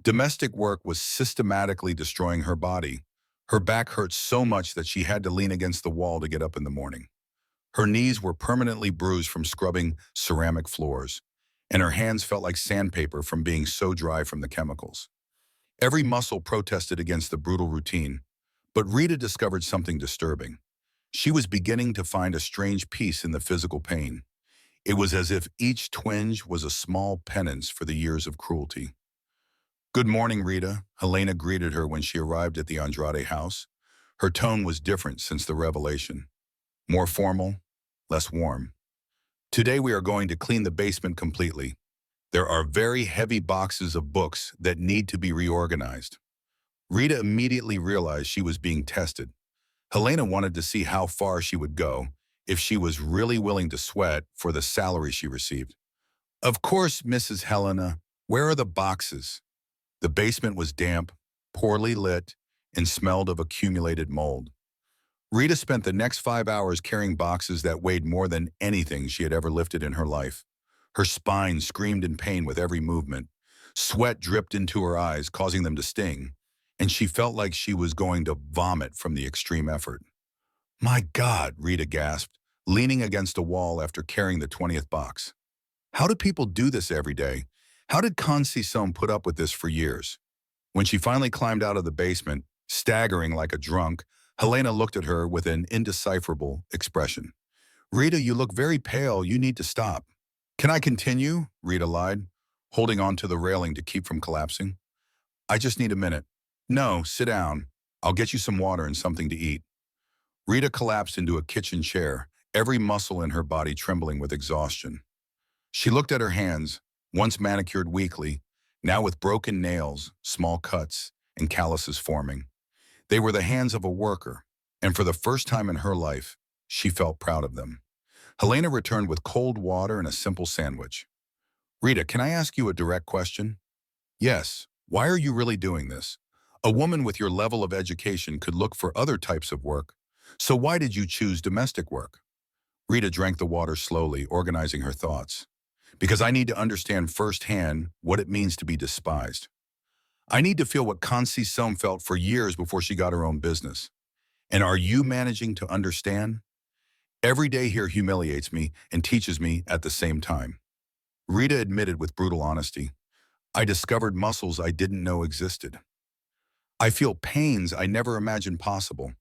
Domestic work was systematically destroying her body. Her back hurt so much that she had to lean against the wall to get up in the morning. Her knees were permanently bruised from scrubbing ceramic floors, and her hands felt like sandpaper from being so dry from the chemicals. Every muscle protested against the brutal routine, but Rita discovered something disturbing. She was beginning to find a strange peace in the physical pain. It was as if each twinge was a small penance for the years of cruelty. Good morning, Rita, Helena greeted her when she arrived at the Andrade house. Her tone was different since the revelation. More formal, less warm. Today we are going to clean the basement completely. There are very heavy boxes of books that need to be reorganized. Rita immediately realized she was being tested. Helena wanted to see how far she would go if she was really willing to sweat for the salary she received. Of course, Mrs. Helena, where are the boxes? The basement was damp, poorly lit, and smelled of accumulated mold. Rita spent the next 5 hours carrying boxes that weighed more than anything she had ever lifted in her life. Her spine screamed in pain with every movement. Sweat dripped into her eyes, causing them to sting, and she felt like she was going to vomit from the extreme effort. My God, Rita gasped, leaning against a wall after carrying the 20th box. How do people do this every day? How did Concison put up with this for years? When she finally climbed out of the basement, staggering like a drunk, Helena looked at her with an indecipherable expression. Rita, you look very pale. You need to stop. Can I continue? Rita lied, holding on to the railing to keep from collapsing. I just need a minute. No, sit down. I'll get you some water and something to eat. Rita collapsed into a kitchen chair, every muscle in her body trembling with exhaustion. She looked at her hands, once manicured weekly, now with broken nails, small cuts, and calluses forming. They were the hands of a worker, and for the first time in her life, she felt proud of them. Helena returned with cold water and a simple sandwich. Rita, can I ask you a direct question? Yes. Why are you really doing this? A woman with your level of education could look for other types of work. So why did you choose domestic work? Rita drank the water slowly, organizing her thoughts. Because I need to understand firsthand what it means to be despised. I need to feel what Kansi Som felt for years before she got her own business. And are you managing to understand? Every day here humiliates me and teaches me at the same time. Rita admitted with brutal honesty, I discovered muscles I didn't know existed. I feel pains I never imagined possible.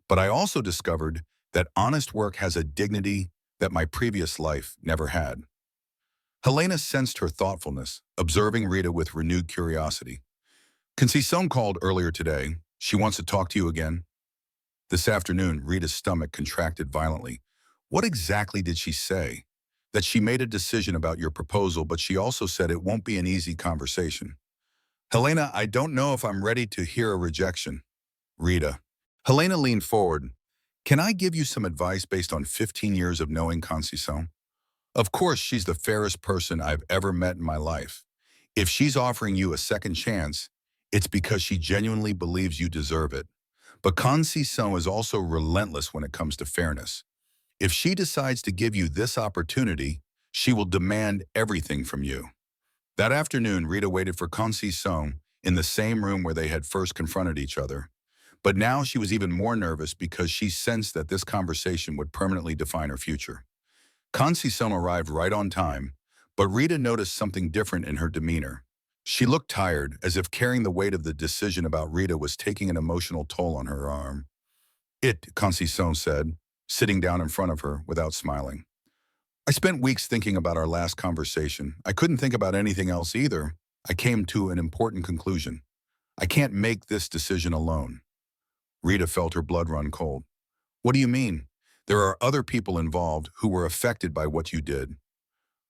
But I also discovered that honest work has a dignity that my previous life never had. Helena sensed her thoughtfulness, observing Rita with renewed curiosity. Conceição called earlier today. She wants to talk to you again. This afternoon, Rita's stomach contracted violently. What exactly did she say? That she made a decision about your proposal, but she also said it won't be an easy conversation. Helena, I don't know if I'm ready to hear a rejection. Rita. Helena leaned forward. Can I give you some advice based on 15 years of knowing Conceição? Of course, she's the fairest person I've ever met in my life. If she's offering you a second chance, it's because she genuinely believes you deserve it. But Conceição is also relentless when it comes to fairness. If she decides to give you this opportunity, she will demand everything from you. That afternoon, Rita waited for Conceição in the same room where they had first confronted each other. But now she was even more nervous because she sensed that this conversation would permanently define her future. Conceição arrived right on time, but Rita noticed something different in her demeanor. She looked tired, as if carrying the weight of the decision about Rita was taking an emotional toll on her arm. Conceição said, sitting down in front of her without smiling. I spent weeks thinking about our last conversation. I couldn't think about anything else either. I came to an important conclusion. I can't make this decision alone. Rita felt her blood run cold. What do you mean? There are other people involved who were affected by what you did.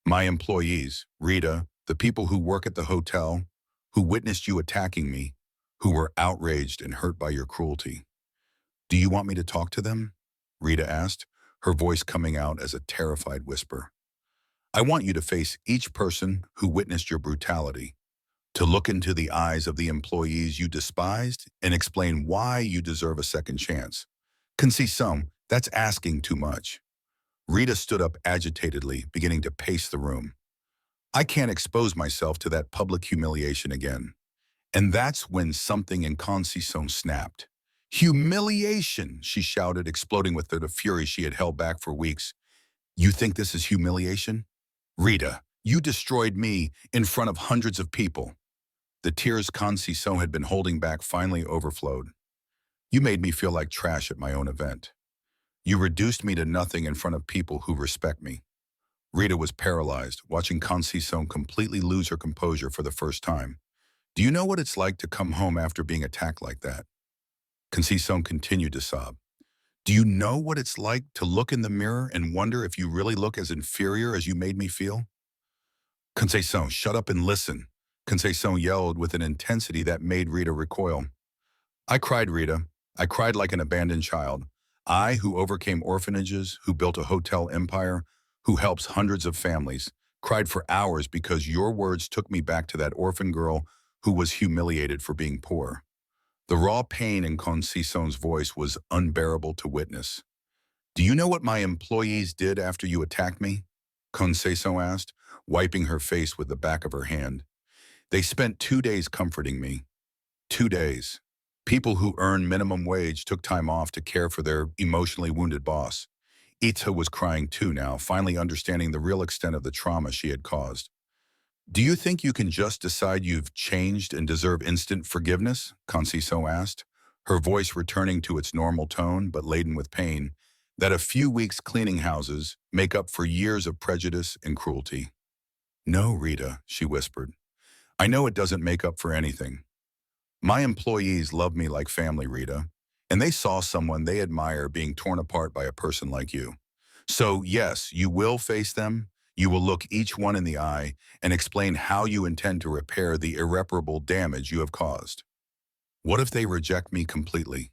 My employees, Rita, the people who work at the hotel, who witnessed you attacking me, who were outraged and hurt by your cruelty. Do you want me to talk to them? Rita asked, her voice coming out as a terrified whisper. I want you to face each person who witnessed your brutality, to look into the eyes of the employees you despised and explain why you deserve a second chance. Conceição, that's asking too much. Rita stood up agitatedly, beginning to pace the room. I can't expose myself to that public humiliation again. And that's when something in Conceição snapped. Humiliation, she shouted, exploding with the fury she had held back for weeks. You think this is humiliation? Rita, you destroyed me in front of hundreds of people. The tears Conceição had been holding back finally overflowed. You made me feel like trash at my own event. You reduced me to nothing in front of people who respect me. Rita was paralyzed, watching Conceição completely lose her composure for the first time. Do you know what it's like to come home after being attacked like that? Conceição continued to sob. Do you know what it's like to look in the mirror and wonder if you really look as inferior as you made me feel? Conceição, shut up and listen. Conceição yelled with an intensity that made Rita recoil. I cried, Rita. I cried like an abandoned child. I, who overcame orphanages, who built a hotel empire, who helps hundreds of families, cried for hours because your words took me back to that orphan girl who was humiliated for being poor. The raw pain in Conceição's voice was unbearable to witness. Do you know what my employees did after you attacked me? Conceição asked, wiping her face with the back of her hand. They spent 2 days comforting me. 2 days. People who earn minimum wage took time off to care for their emotionally wounded boss. Ita was crying too now, finally understanding the real extent of the trauma she had caused. Do you think you can just decide you've changed and deserve instant forgiveness? Conceição asked, her voice returning to its normal tone but laden with pain, that a few weeks cleaning houses make up for years of prejudice and cruelty. No, Rita, she whispered. I know it doesn't make up for anything. My employees love me like family, Rita, and they saw someone they admire being torn apart by a person like you. So yes, you will face them. You will look each one in the eye and explain how you intend to repair the irreparable damage you have caused. What if they reject me completely?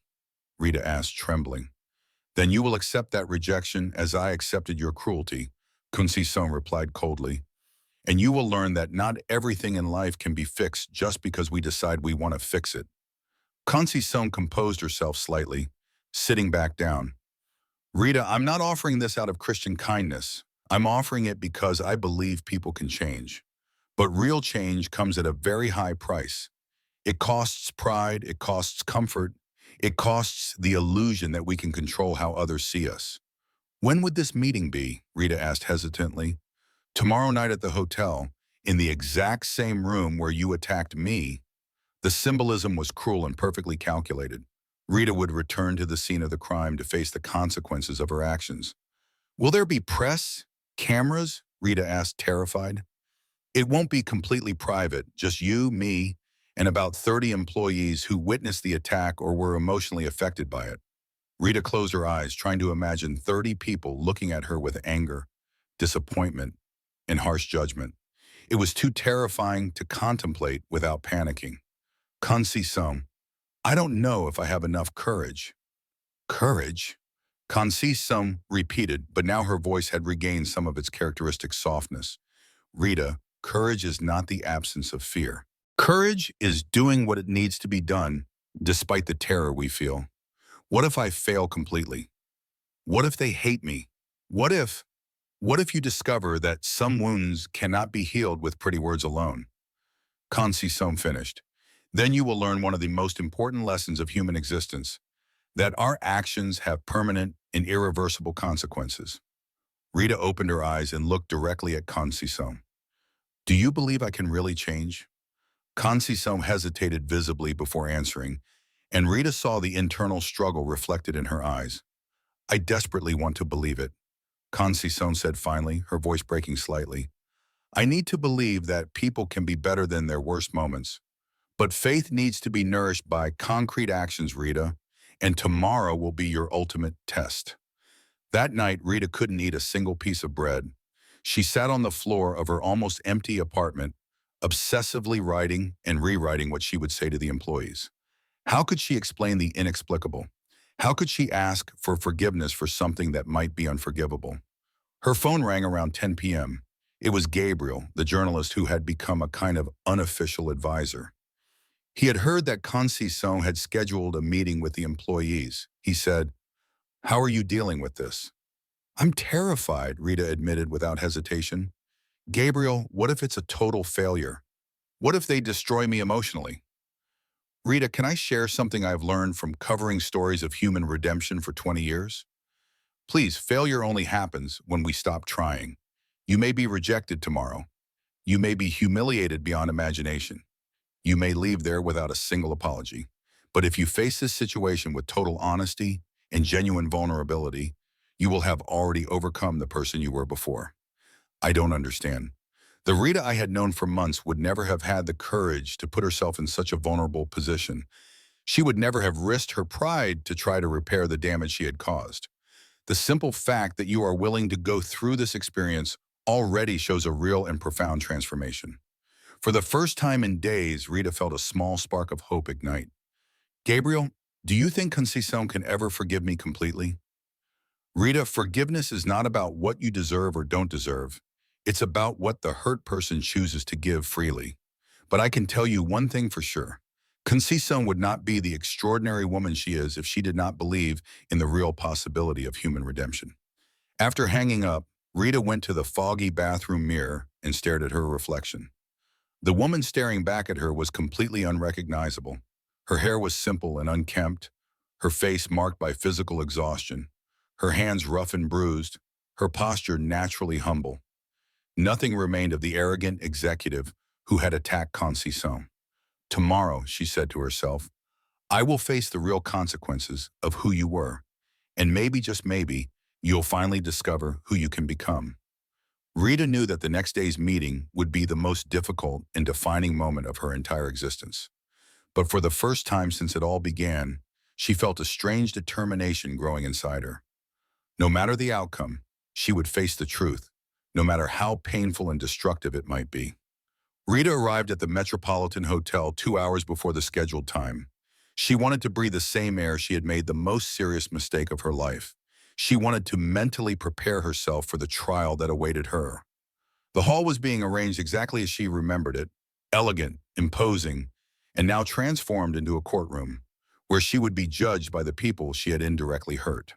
Rita asked, trembling. Then you will accept that rejection as I accepted your cruelty, Conceição replied coldly. And you will learn that not everything in life can be fixed just because we decide we want to fix it. Conceição composed herself slightly, sitting back down. Rita, I'm not offering this out of Christian kindness. I'm offering it because I believe people can change. But real change comes at a very high price. It costs pride, it costs comfort, it costs the illusion that we can control how others see us. When would this meeting be? Rita asked hesitantly. Tomorrow night at the hotel, in the exact same room where you attacked me. The symbolism was cruel and perfectly calculated. Rita would return to the scene of the crime to face the consequences of her actions. Will there be press? Cameras? Rita asked, terrified. It won't be completely private, just you, me, and about 30 employees who witnessed the attack or were emotionally affected by it. Rita closed her eyes, trying to imagine 30 people looking at her with anger, disappointment, and harsh judgment. It was too terrifying to contemplate without panicking. Conceição, I don't know if I have enough courage. Courage? Conceição repeated, but now her voice had regained some of its characteristic softness. Rita, courage is not the absence of fear. Courage is doing what it needs to be done, despite the terror we feel. What if I fail completely? What if they hate me? What if? What if you discover that some wounds cannot be healed with pretty words alone? Conceição finished. Then you will learn one of the most important lessons of human existence, that our actions have permanent and irreversible consequences. Rita opened her eyes and looked directly at Conceição. Do you believe I can really change? Conceição hesitated visibly before answering, and Rita saw the internal struggle reflected in her eyes. I desperately want to believe it, Conceição said finally, her voice breaking slightly. I need to believe that people can be better than their worst moments. But faith needs to be nourished by concrete actions, Rita, and tomorrow will be your ultimate test. That night, Rita couldn't eat a single piece of bread. She sat on the floor of her almost empty apartment, obsessively writing and rewriting what she would say to the employees. How could she explain the inexplicable? How could she ask for forgiveness for something that might be unforgivable? Her phone rang around 10 p.m. It was Gabriel, the journalist who had become a kind of unofficial advisor. He had heard that Conceição had scheduled a meeting with the employees. He said, "How are you dealing with this?" "I'm terrified," Rita admitted without hesitation. "Gabriel, what if it's a total failure? What if they destroy me emotionally?" "Rita, can I share something I've learned from covering stories of human redemption for 20 years? Please, failure only happens when we stop trying. You may be rejected tomorrow. You may be humiliated beyond imagination. You may leave there without a single apology. But if you face this situation with total honesty and genuine vulnerability, you will have already overcome the person you were before." I don't understand. The Rita I had known for months would never have had the courage to put herself in such a vulnerable position. She would never have risked her pride to try to repair the damage she had caused. The simple fact that you are willing to go through this experience already shows a real and profound transformation. For the first time in days, Rita felt a small spark of hope ignite. "Gabriel, do you think Conceição can ever forgive me completely?" Rita, forgiveness is not about what you deserve or don't deserve. It's about what the hurt person chooses to give freely. But I can tell you one thing for sure. Conceição would not be the extraordinary woman she is if she did not believe in the real possibility of human redemption. After hanging up, Rita went to the foggy bathroom mirror and stared at her reflection. The woman staring back at her was completely unrecognizable. Her hair was simple and unkempt, her face marked by physical exhaustion, her hands rough and bruised, her posture naturally humble. Nothing remained of the arrogant executive who had attacked Conceição. Tomorrow, she said to herself, I will face the real consequences of who you were, and maybe, just maybe, you'll finally discover who you can become. Rita knew that the next day's meeting would be the most difficult and defining moment of her entire existence. But for the first time since it all began, she felt a strange determination growing inside her. No matter the outcome, she would face the truth, no matter how painful and destructive it might be. Rita arrived at the Metropolitan Hotel 2 hours before the scheduled time. She wanted to breathe the same air she had made the most serious mistake of her life. She wanted to mentally prepare herself for the trial that awaited her. The hall was being arranged exactly as she remembered it, elegant, imposing, and now transformed into a courtroom. where she would be judged by the people she had indirectly hurt.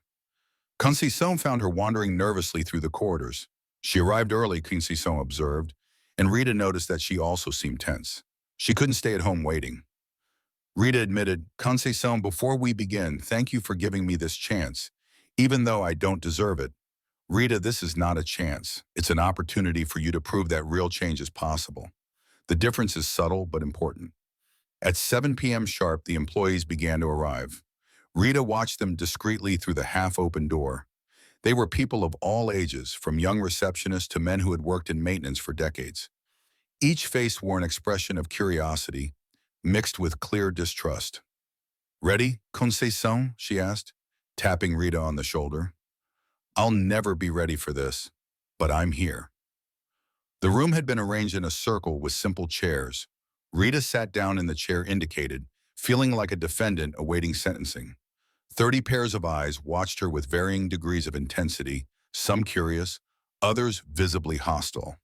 Conceição found her wandering nervously through the corridors. She arrived early, Conceição observed, and Rita noticed that she also seemed tense. She couldn't stay at home waiting. Rita admitted, Conceição, before we begin, thank you for giving me this chance, even though I don't deserve it. Rita, this is not a chance. It's an opportunity for you to prove that real change is possible. The difference is subtle but important. At 7 p.m. sharp, the employees began to arrive. Rita watched them discreetly through the half-open door. They were people of all ages, from young receptionists to men who had worked in maintenance for decades. Each face wore an expression of curiosity, mixed with clear distrust. Ready, Conceição? She asked, tapping Rita on the shoulder. I'll never be ready for this, but I'm here. The room had been arranged in a circle with simple chairs. Rita sat down in the chair indicated, feeling like a defendant awaiting sentencing. 30 pairs of eyes watched her with varying degrees of intensity, some curious, others visibly hostile.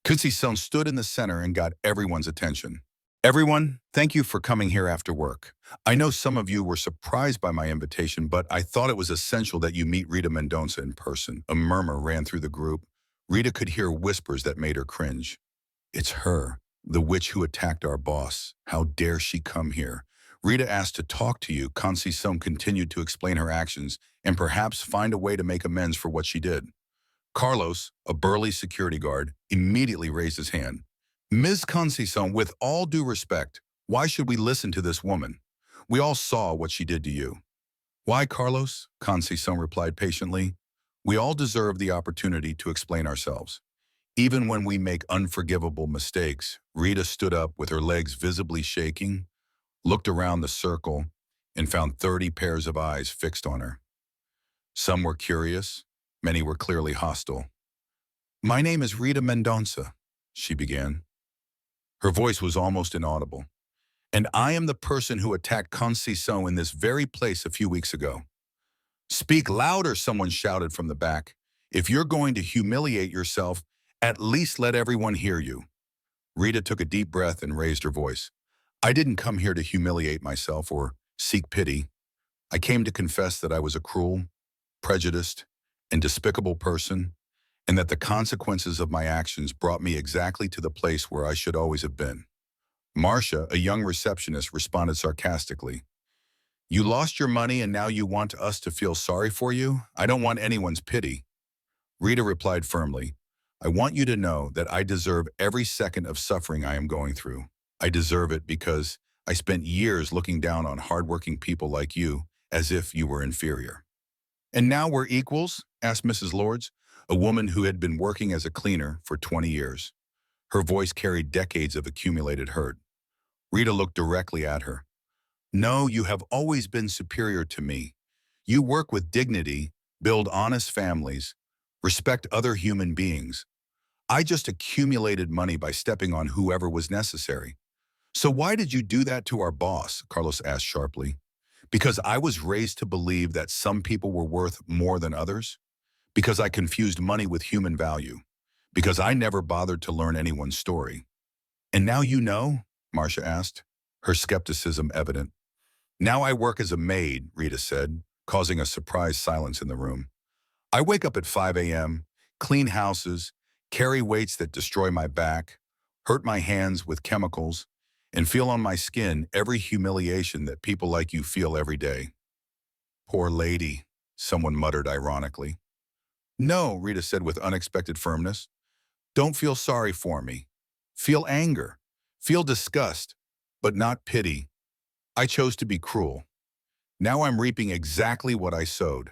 Conceição stood in the center and got everyone's attention. Everyone, thank you for coming here after work. I know some of you were surprised by my invitation, but I thought it was essential that you meet Rita Mendonça in person. A murmur ran through the group. Rita could hear whispers that made her cringe. It's her, the witch who attacked our boss. How dare she come here? Rita asked to talk to you. Conceição continued to explain her actions and perhaps find a way to make amends for what she did. Carlos, a burly security guard, immediately raised his hand. Ms. Conceição, with all due respect, why should we listen to this woman? We all saw what she did to you. Why, Carlos? Conceição replied patiently. We all deserve the opportunity to explain ourselves. Even when we make unforgivable mistakes, Rita stood up with her legs visibly shaking, looked around the circle, and found 30 pairs of eyes fixed on her. Some were curious, many were clearly hostile. My name is Rita Mendonça, she began. Her voice was almost inaudible. And I am the person who attacked Conceição in this very place a few weeks ago. Speak louder, someone shouted from the back. If you're going to humiliate yourself, at least let everyone hear you. Rita took a deep breath and raised her voice. I didn't come here to humiliate myself or seek pity. I came to confess that I was a cruel, prejudiced, and despicable person, and that the consequences of my actions brought me exactly to the place where I should always have been. Marcia, a young receptionist, responded sarcastically. You lost your money and now you want us to feel sorry for you? I don't want anyone's pity. Rita replied firmly, I want you to know that I deserve every second of suffering I am going through. I deserve it because I spent years looking down on hardworking people like you as if you were inferior. And now we're equals? Asked Mrs. Lords, a woman who had been working as a cleaner for 20 years. Her voice carried decades of accumulated hurt. Rita looked directly at her. No, you have always been superior to me. You work with dignity, build honest families, respect other human beings. I just accumulated money by stepping on whoever was necessary. So why did you do that to our boss? Carlos asked sharply. Because I was raised to believe that some people were worth more than others? Because I confused money with human value? Because I never bothered to learn anyone's story? And now you know? Marcia asked, her skepticism evident. Now I work as a maid, Rita said, causing a surprised silence in the room. I wake up at 5 a.m., clean houses, carry weights that destroy my back, hurt my hands with chemicals, and feel on my skin every humiliation that people like you feel every day. Poor lady, someone muttered ironically. No, Rita said with unexpected firmness. Don't feel sorry for me. Feel anger. Feel disgust, but not pity. I chose to be cruel. Now I'm reaping exactly what I sowed.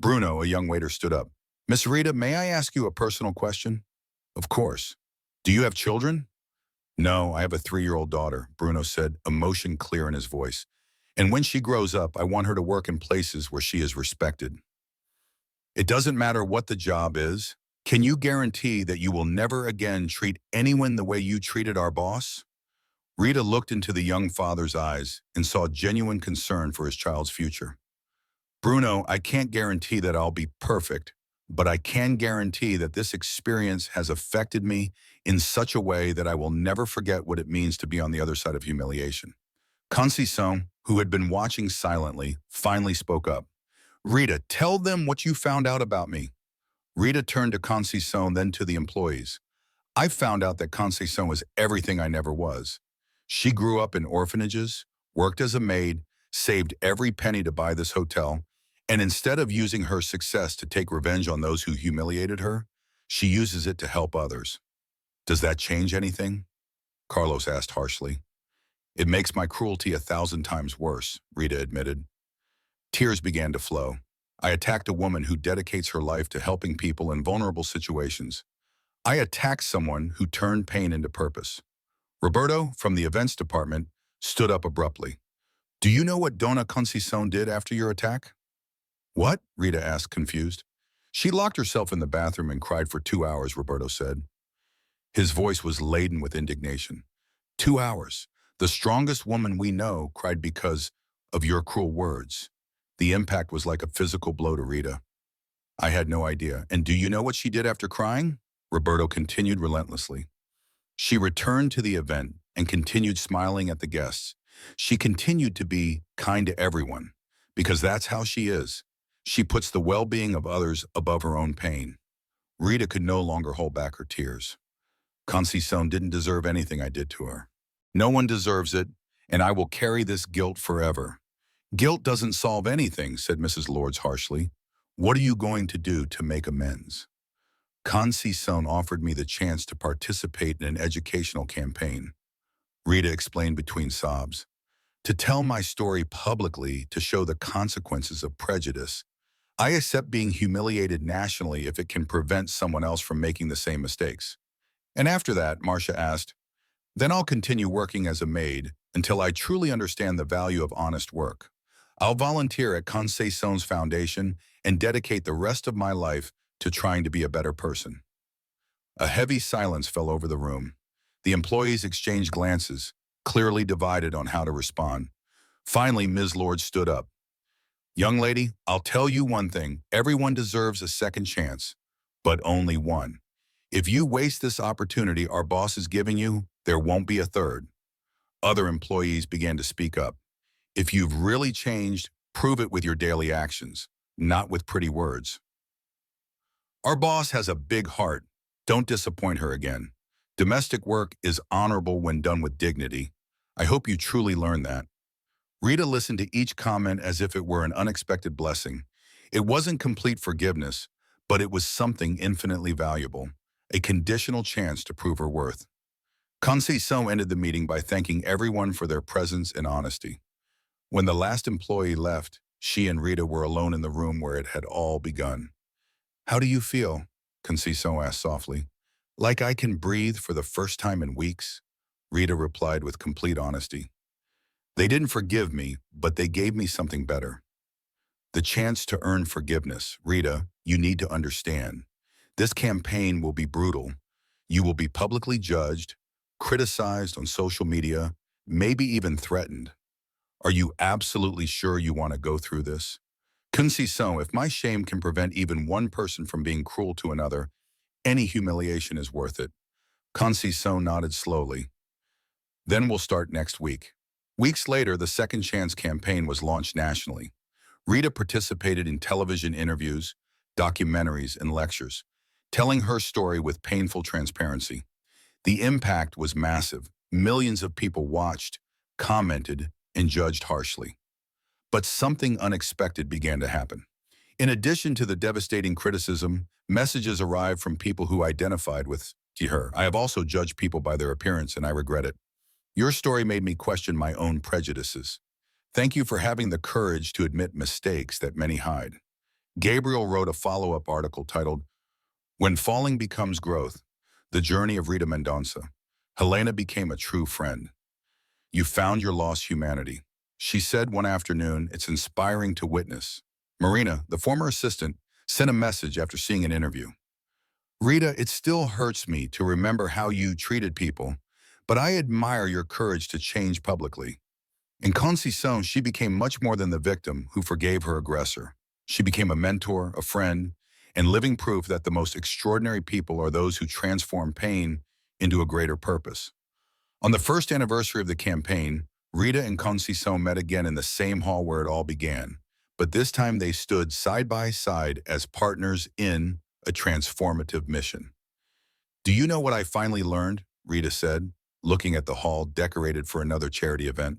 Bruno, a young waiter, stood up. Miss Rita, may I ask you a personal question? Of course. Do you have children? No, I have a 3-year-old daughter, Bruno said, emotion clear in his voice. And when she grows up, I want her to work in places where she is respected. It doesn't matter what the job is. Can you guarantee that you will never again treat anyone the way you treated our boss? Rita looked into the young father's eyes and saw genuine concern for his child's future. Bruno, I can't guarantee that I'll be perfect, but I can guarantee that this experience has affected me in such a way that I will never forget what it means to be on the other side of humiliation. Conceição, who had been watching silently, finally spoke up. Rita, tell them what you found out about me. Rita turned to Conceição, then to the employees. I found out that Conceição was everything I never was. She grew up in orphanages, worked as a maid, saved every penny to buy this hotel, and instead of using her success to take revenge on those who humiliated her, she uses it to help others. Does that change anything? Carlos asked harshly. It makes my cruelty 1,000 times worse, Rita admitted. Tears began to flow. I attacked a woman who dedicates her life to helping people in vulnerable situations. I attacked someone who turned pain into purpose. Roberto, from the events department, stood up abruptly. Do you know what Dona Conceição did after your attack? What? Rita asked, confused. She locked herself in the bathroom and cried for 2 hours, Roberto said. His voice was laden with indignation. 2 hours. The strongest woman we know cried because of your cruel words. The impact was like a physical blow to Rita. I had no idea. And do you know what she did after crying? Roberto continued relentlessly. She returned to the event and continued smiling at the guests. She continued to be kind to everyone, because that's how she is. She puts the well-being of others above her own pain. Rita could no longer hold back her tears. Conceição didn't deserve anything I did to her. No one deserves it, and I will carry this guilt forever. Guilt doesn't solve anything, said Mrs. Lords harshly. What are you going to do to make amends? Conceição offered me the chance to participate in an educational campaign. Rita explained between sobs. To tell my story publicly to show the consequences of prejudice. I accept being humiliated nationally if it can prevent someone else from making the same mistakes. And after that, Marcia asked, then I'll continue working as a maid until I truly understand the value of honest work. I'll volunteer at Conceição's foundation and dedicate the rest of my life to trying to be a better person. A heavy silence fell over the room. The employees exchanged glances, clearly divided on how to respond. Finally, Ms. Lord stood up. Young lady, I'll tell you one thing. Everyone deserves a second chance, but only one. If you waste this opportunity our boss is giving you, there won't be a third. Other employees began to speak up. If you've really changed, prove it with your daily actions, not with pretty words. Our boss has a big heart. Don't disappoint her again. Domestic work is honorable when done with dignity. I hope you truly learn that. Rita listened to each comment as if it were an unexpected blessing. It wasn't complete forgiveness, but it was something infinitely valuable, a conditional chance to prove her worth. Conceição ended the meeting by thanking everyone for their presence and honesty. When the last employee left, she and Rita were alone in the room where it had all begun. How do you feel? Conceição asked softly. Like I can breathe for the first time in weeks? Rita replied with complete honesty. They didn't forgive me, but they gave me something better. The chance to earn forgiveness. Rita, you need to understand. This campaign will be brutal. You will be publicly judged, criticized on social media, maybe even threatened. Are you absolutely sure you want to go through this? Conceição, if my shame can prevent even one person from being cruel to another, any humiliation is worth it. Conceição nodded slowly. Then we'll start next week. Weeks later, the Second Chance campaign was launched nationally. Rita participated in television interviews, documentaries, and lectures, telling her story with painful transparency. The impact was massive. Millions of people watched, commented, and judged harshly. But something unexpected began to happen. In addition to the devastating criticism, messages arrived from people who identified with her. I have also judged people by their appearance, and I regret it. Your story made me question my own prejudices. Thank you for having the courage to admit mistakes that many hide. Gabriel wrote a follow-up article titled, When Falling Becomes Growth, The Journey of Rita Mendonça. Helena became a true friend. You found your lost humanity. She said one afternoon, it's inspiring to witness. Marina, the former assistant, sent a message after seeing an interview. Rita, it still hurts me to remember how you treated people, but I admire your courage to change publicly. In Conceição, she became much more than the victim who forgave her aggressor. She became a mentor, a friend, and living proof that the most extraordinary people are those who transform pain into a greater purpose. On the first anniversary of the campaign, Rita and Conceição met again in the same hall where it all began, but this time they stood side by side as partners in a transformative mission. Do you know what I finally learned? Rita said, looking at the hall decorated for another charity event.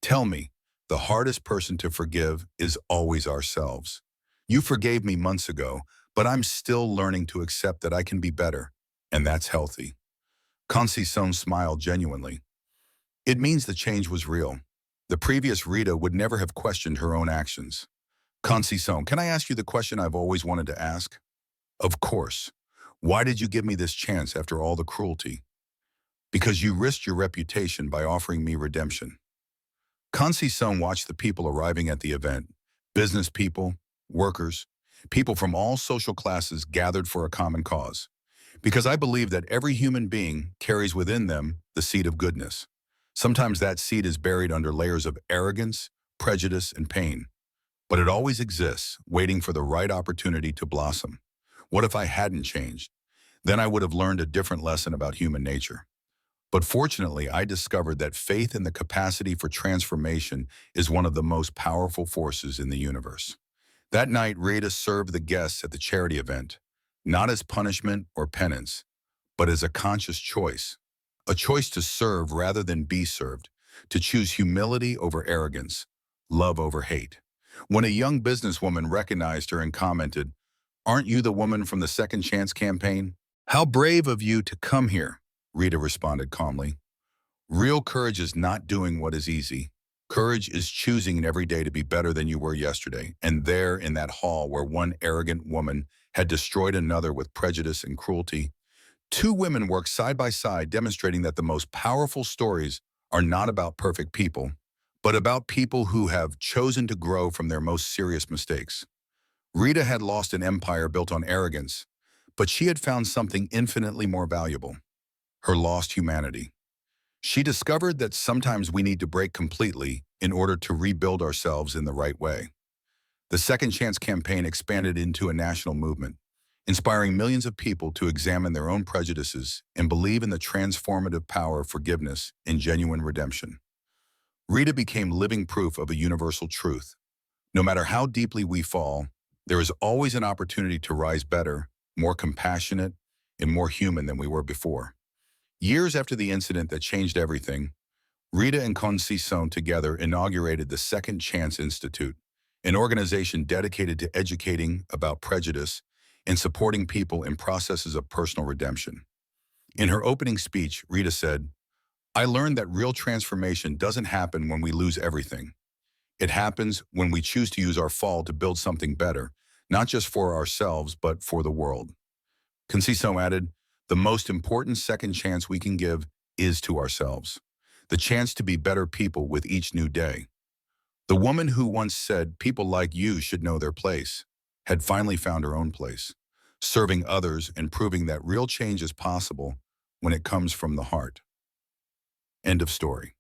Tell me, the hardest person to forgive is always ourselves. You forgave me months ago, but I'm still learning to accept that I can be better, and that's healthy. Conceição smiled genuinely. It means the change was real. The previous Rita would never have questioned her own actions. Conceição, can I ask you the question I've always wanted to ask? Of course. Why did you give me this chance after all the cruelty? Because you risked your reputation by offering me redemption. Conceição watched the people arriving at the event, business people, workers, people from all social classes gathered for a common cause. Because I believe that every human being carries within them the seed of goodness. Sometimes that seed is buried under layers of arrogance, prejudice, and pain. But it always exists, waiting for the right opportunity to blossom. What if I hadn't changed? Then I would have learned a different lesson about human nature. But fortunately, I discovered that faith in the capacity for transformation is one of the most powerful forces in the universe. That night, Rita served the guests at the charity event, not as punishment or penance, but as a conscious choice. A choice to serve rather than be served, to choose humility over arrogance, love over hate. When a young businesswoman recognized her and commented, "Aren't you the woman from the Second Chance campaign? How brave of you to come here," Rita responded calmly. Real courage is not doing what is easy. Courage is choosing every day to be better than you were yesterday. And there in that hall where one arrogant woman had destroyed another with prejudice and cruelty, two women worked side by side, demonstrating that the most powerful stories are not about perfect people, but about people who have chosen to grow from their most serious mistakes. Rita had lost an empire built on arrogance, but she had found something infinitely more valuable: her lost humanity. She discovered that sometimes we need to break completely in order to rebuild ourselves in the right way. The Second Chance campaign expanded into a national movement, inspiring millions of people to examine their own prejudices and believe in the transformative power of forgiveness and genuine redemption. Rita became living proof of a universal truth. No matter how deeply we fall, there is always an opportunity to rise better, more compassionate, and more human than we were before. Years after the incident that changed everything, Rita and Conceição together inaugurated the Second Chance Institute, an organization dedicated to educating about prejudice and supporting people in processes of personal redemption. In her opening speech, Rita said, "I learned that real transformation doesn't happen when we lose everything. It happens when we choose to use our fall to build something better, not just for ourselves, but for the world." Conceição added, "The most important second chance we can give is to ourselves, the chance to be better people with each new day." The woman who once said, "People like you should know their place," had finally found her own place, serving others and proving that real change is possible when it comes from the heart. End of story.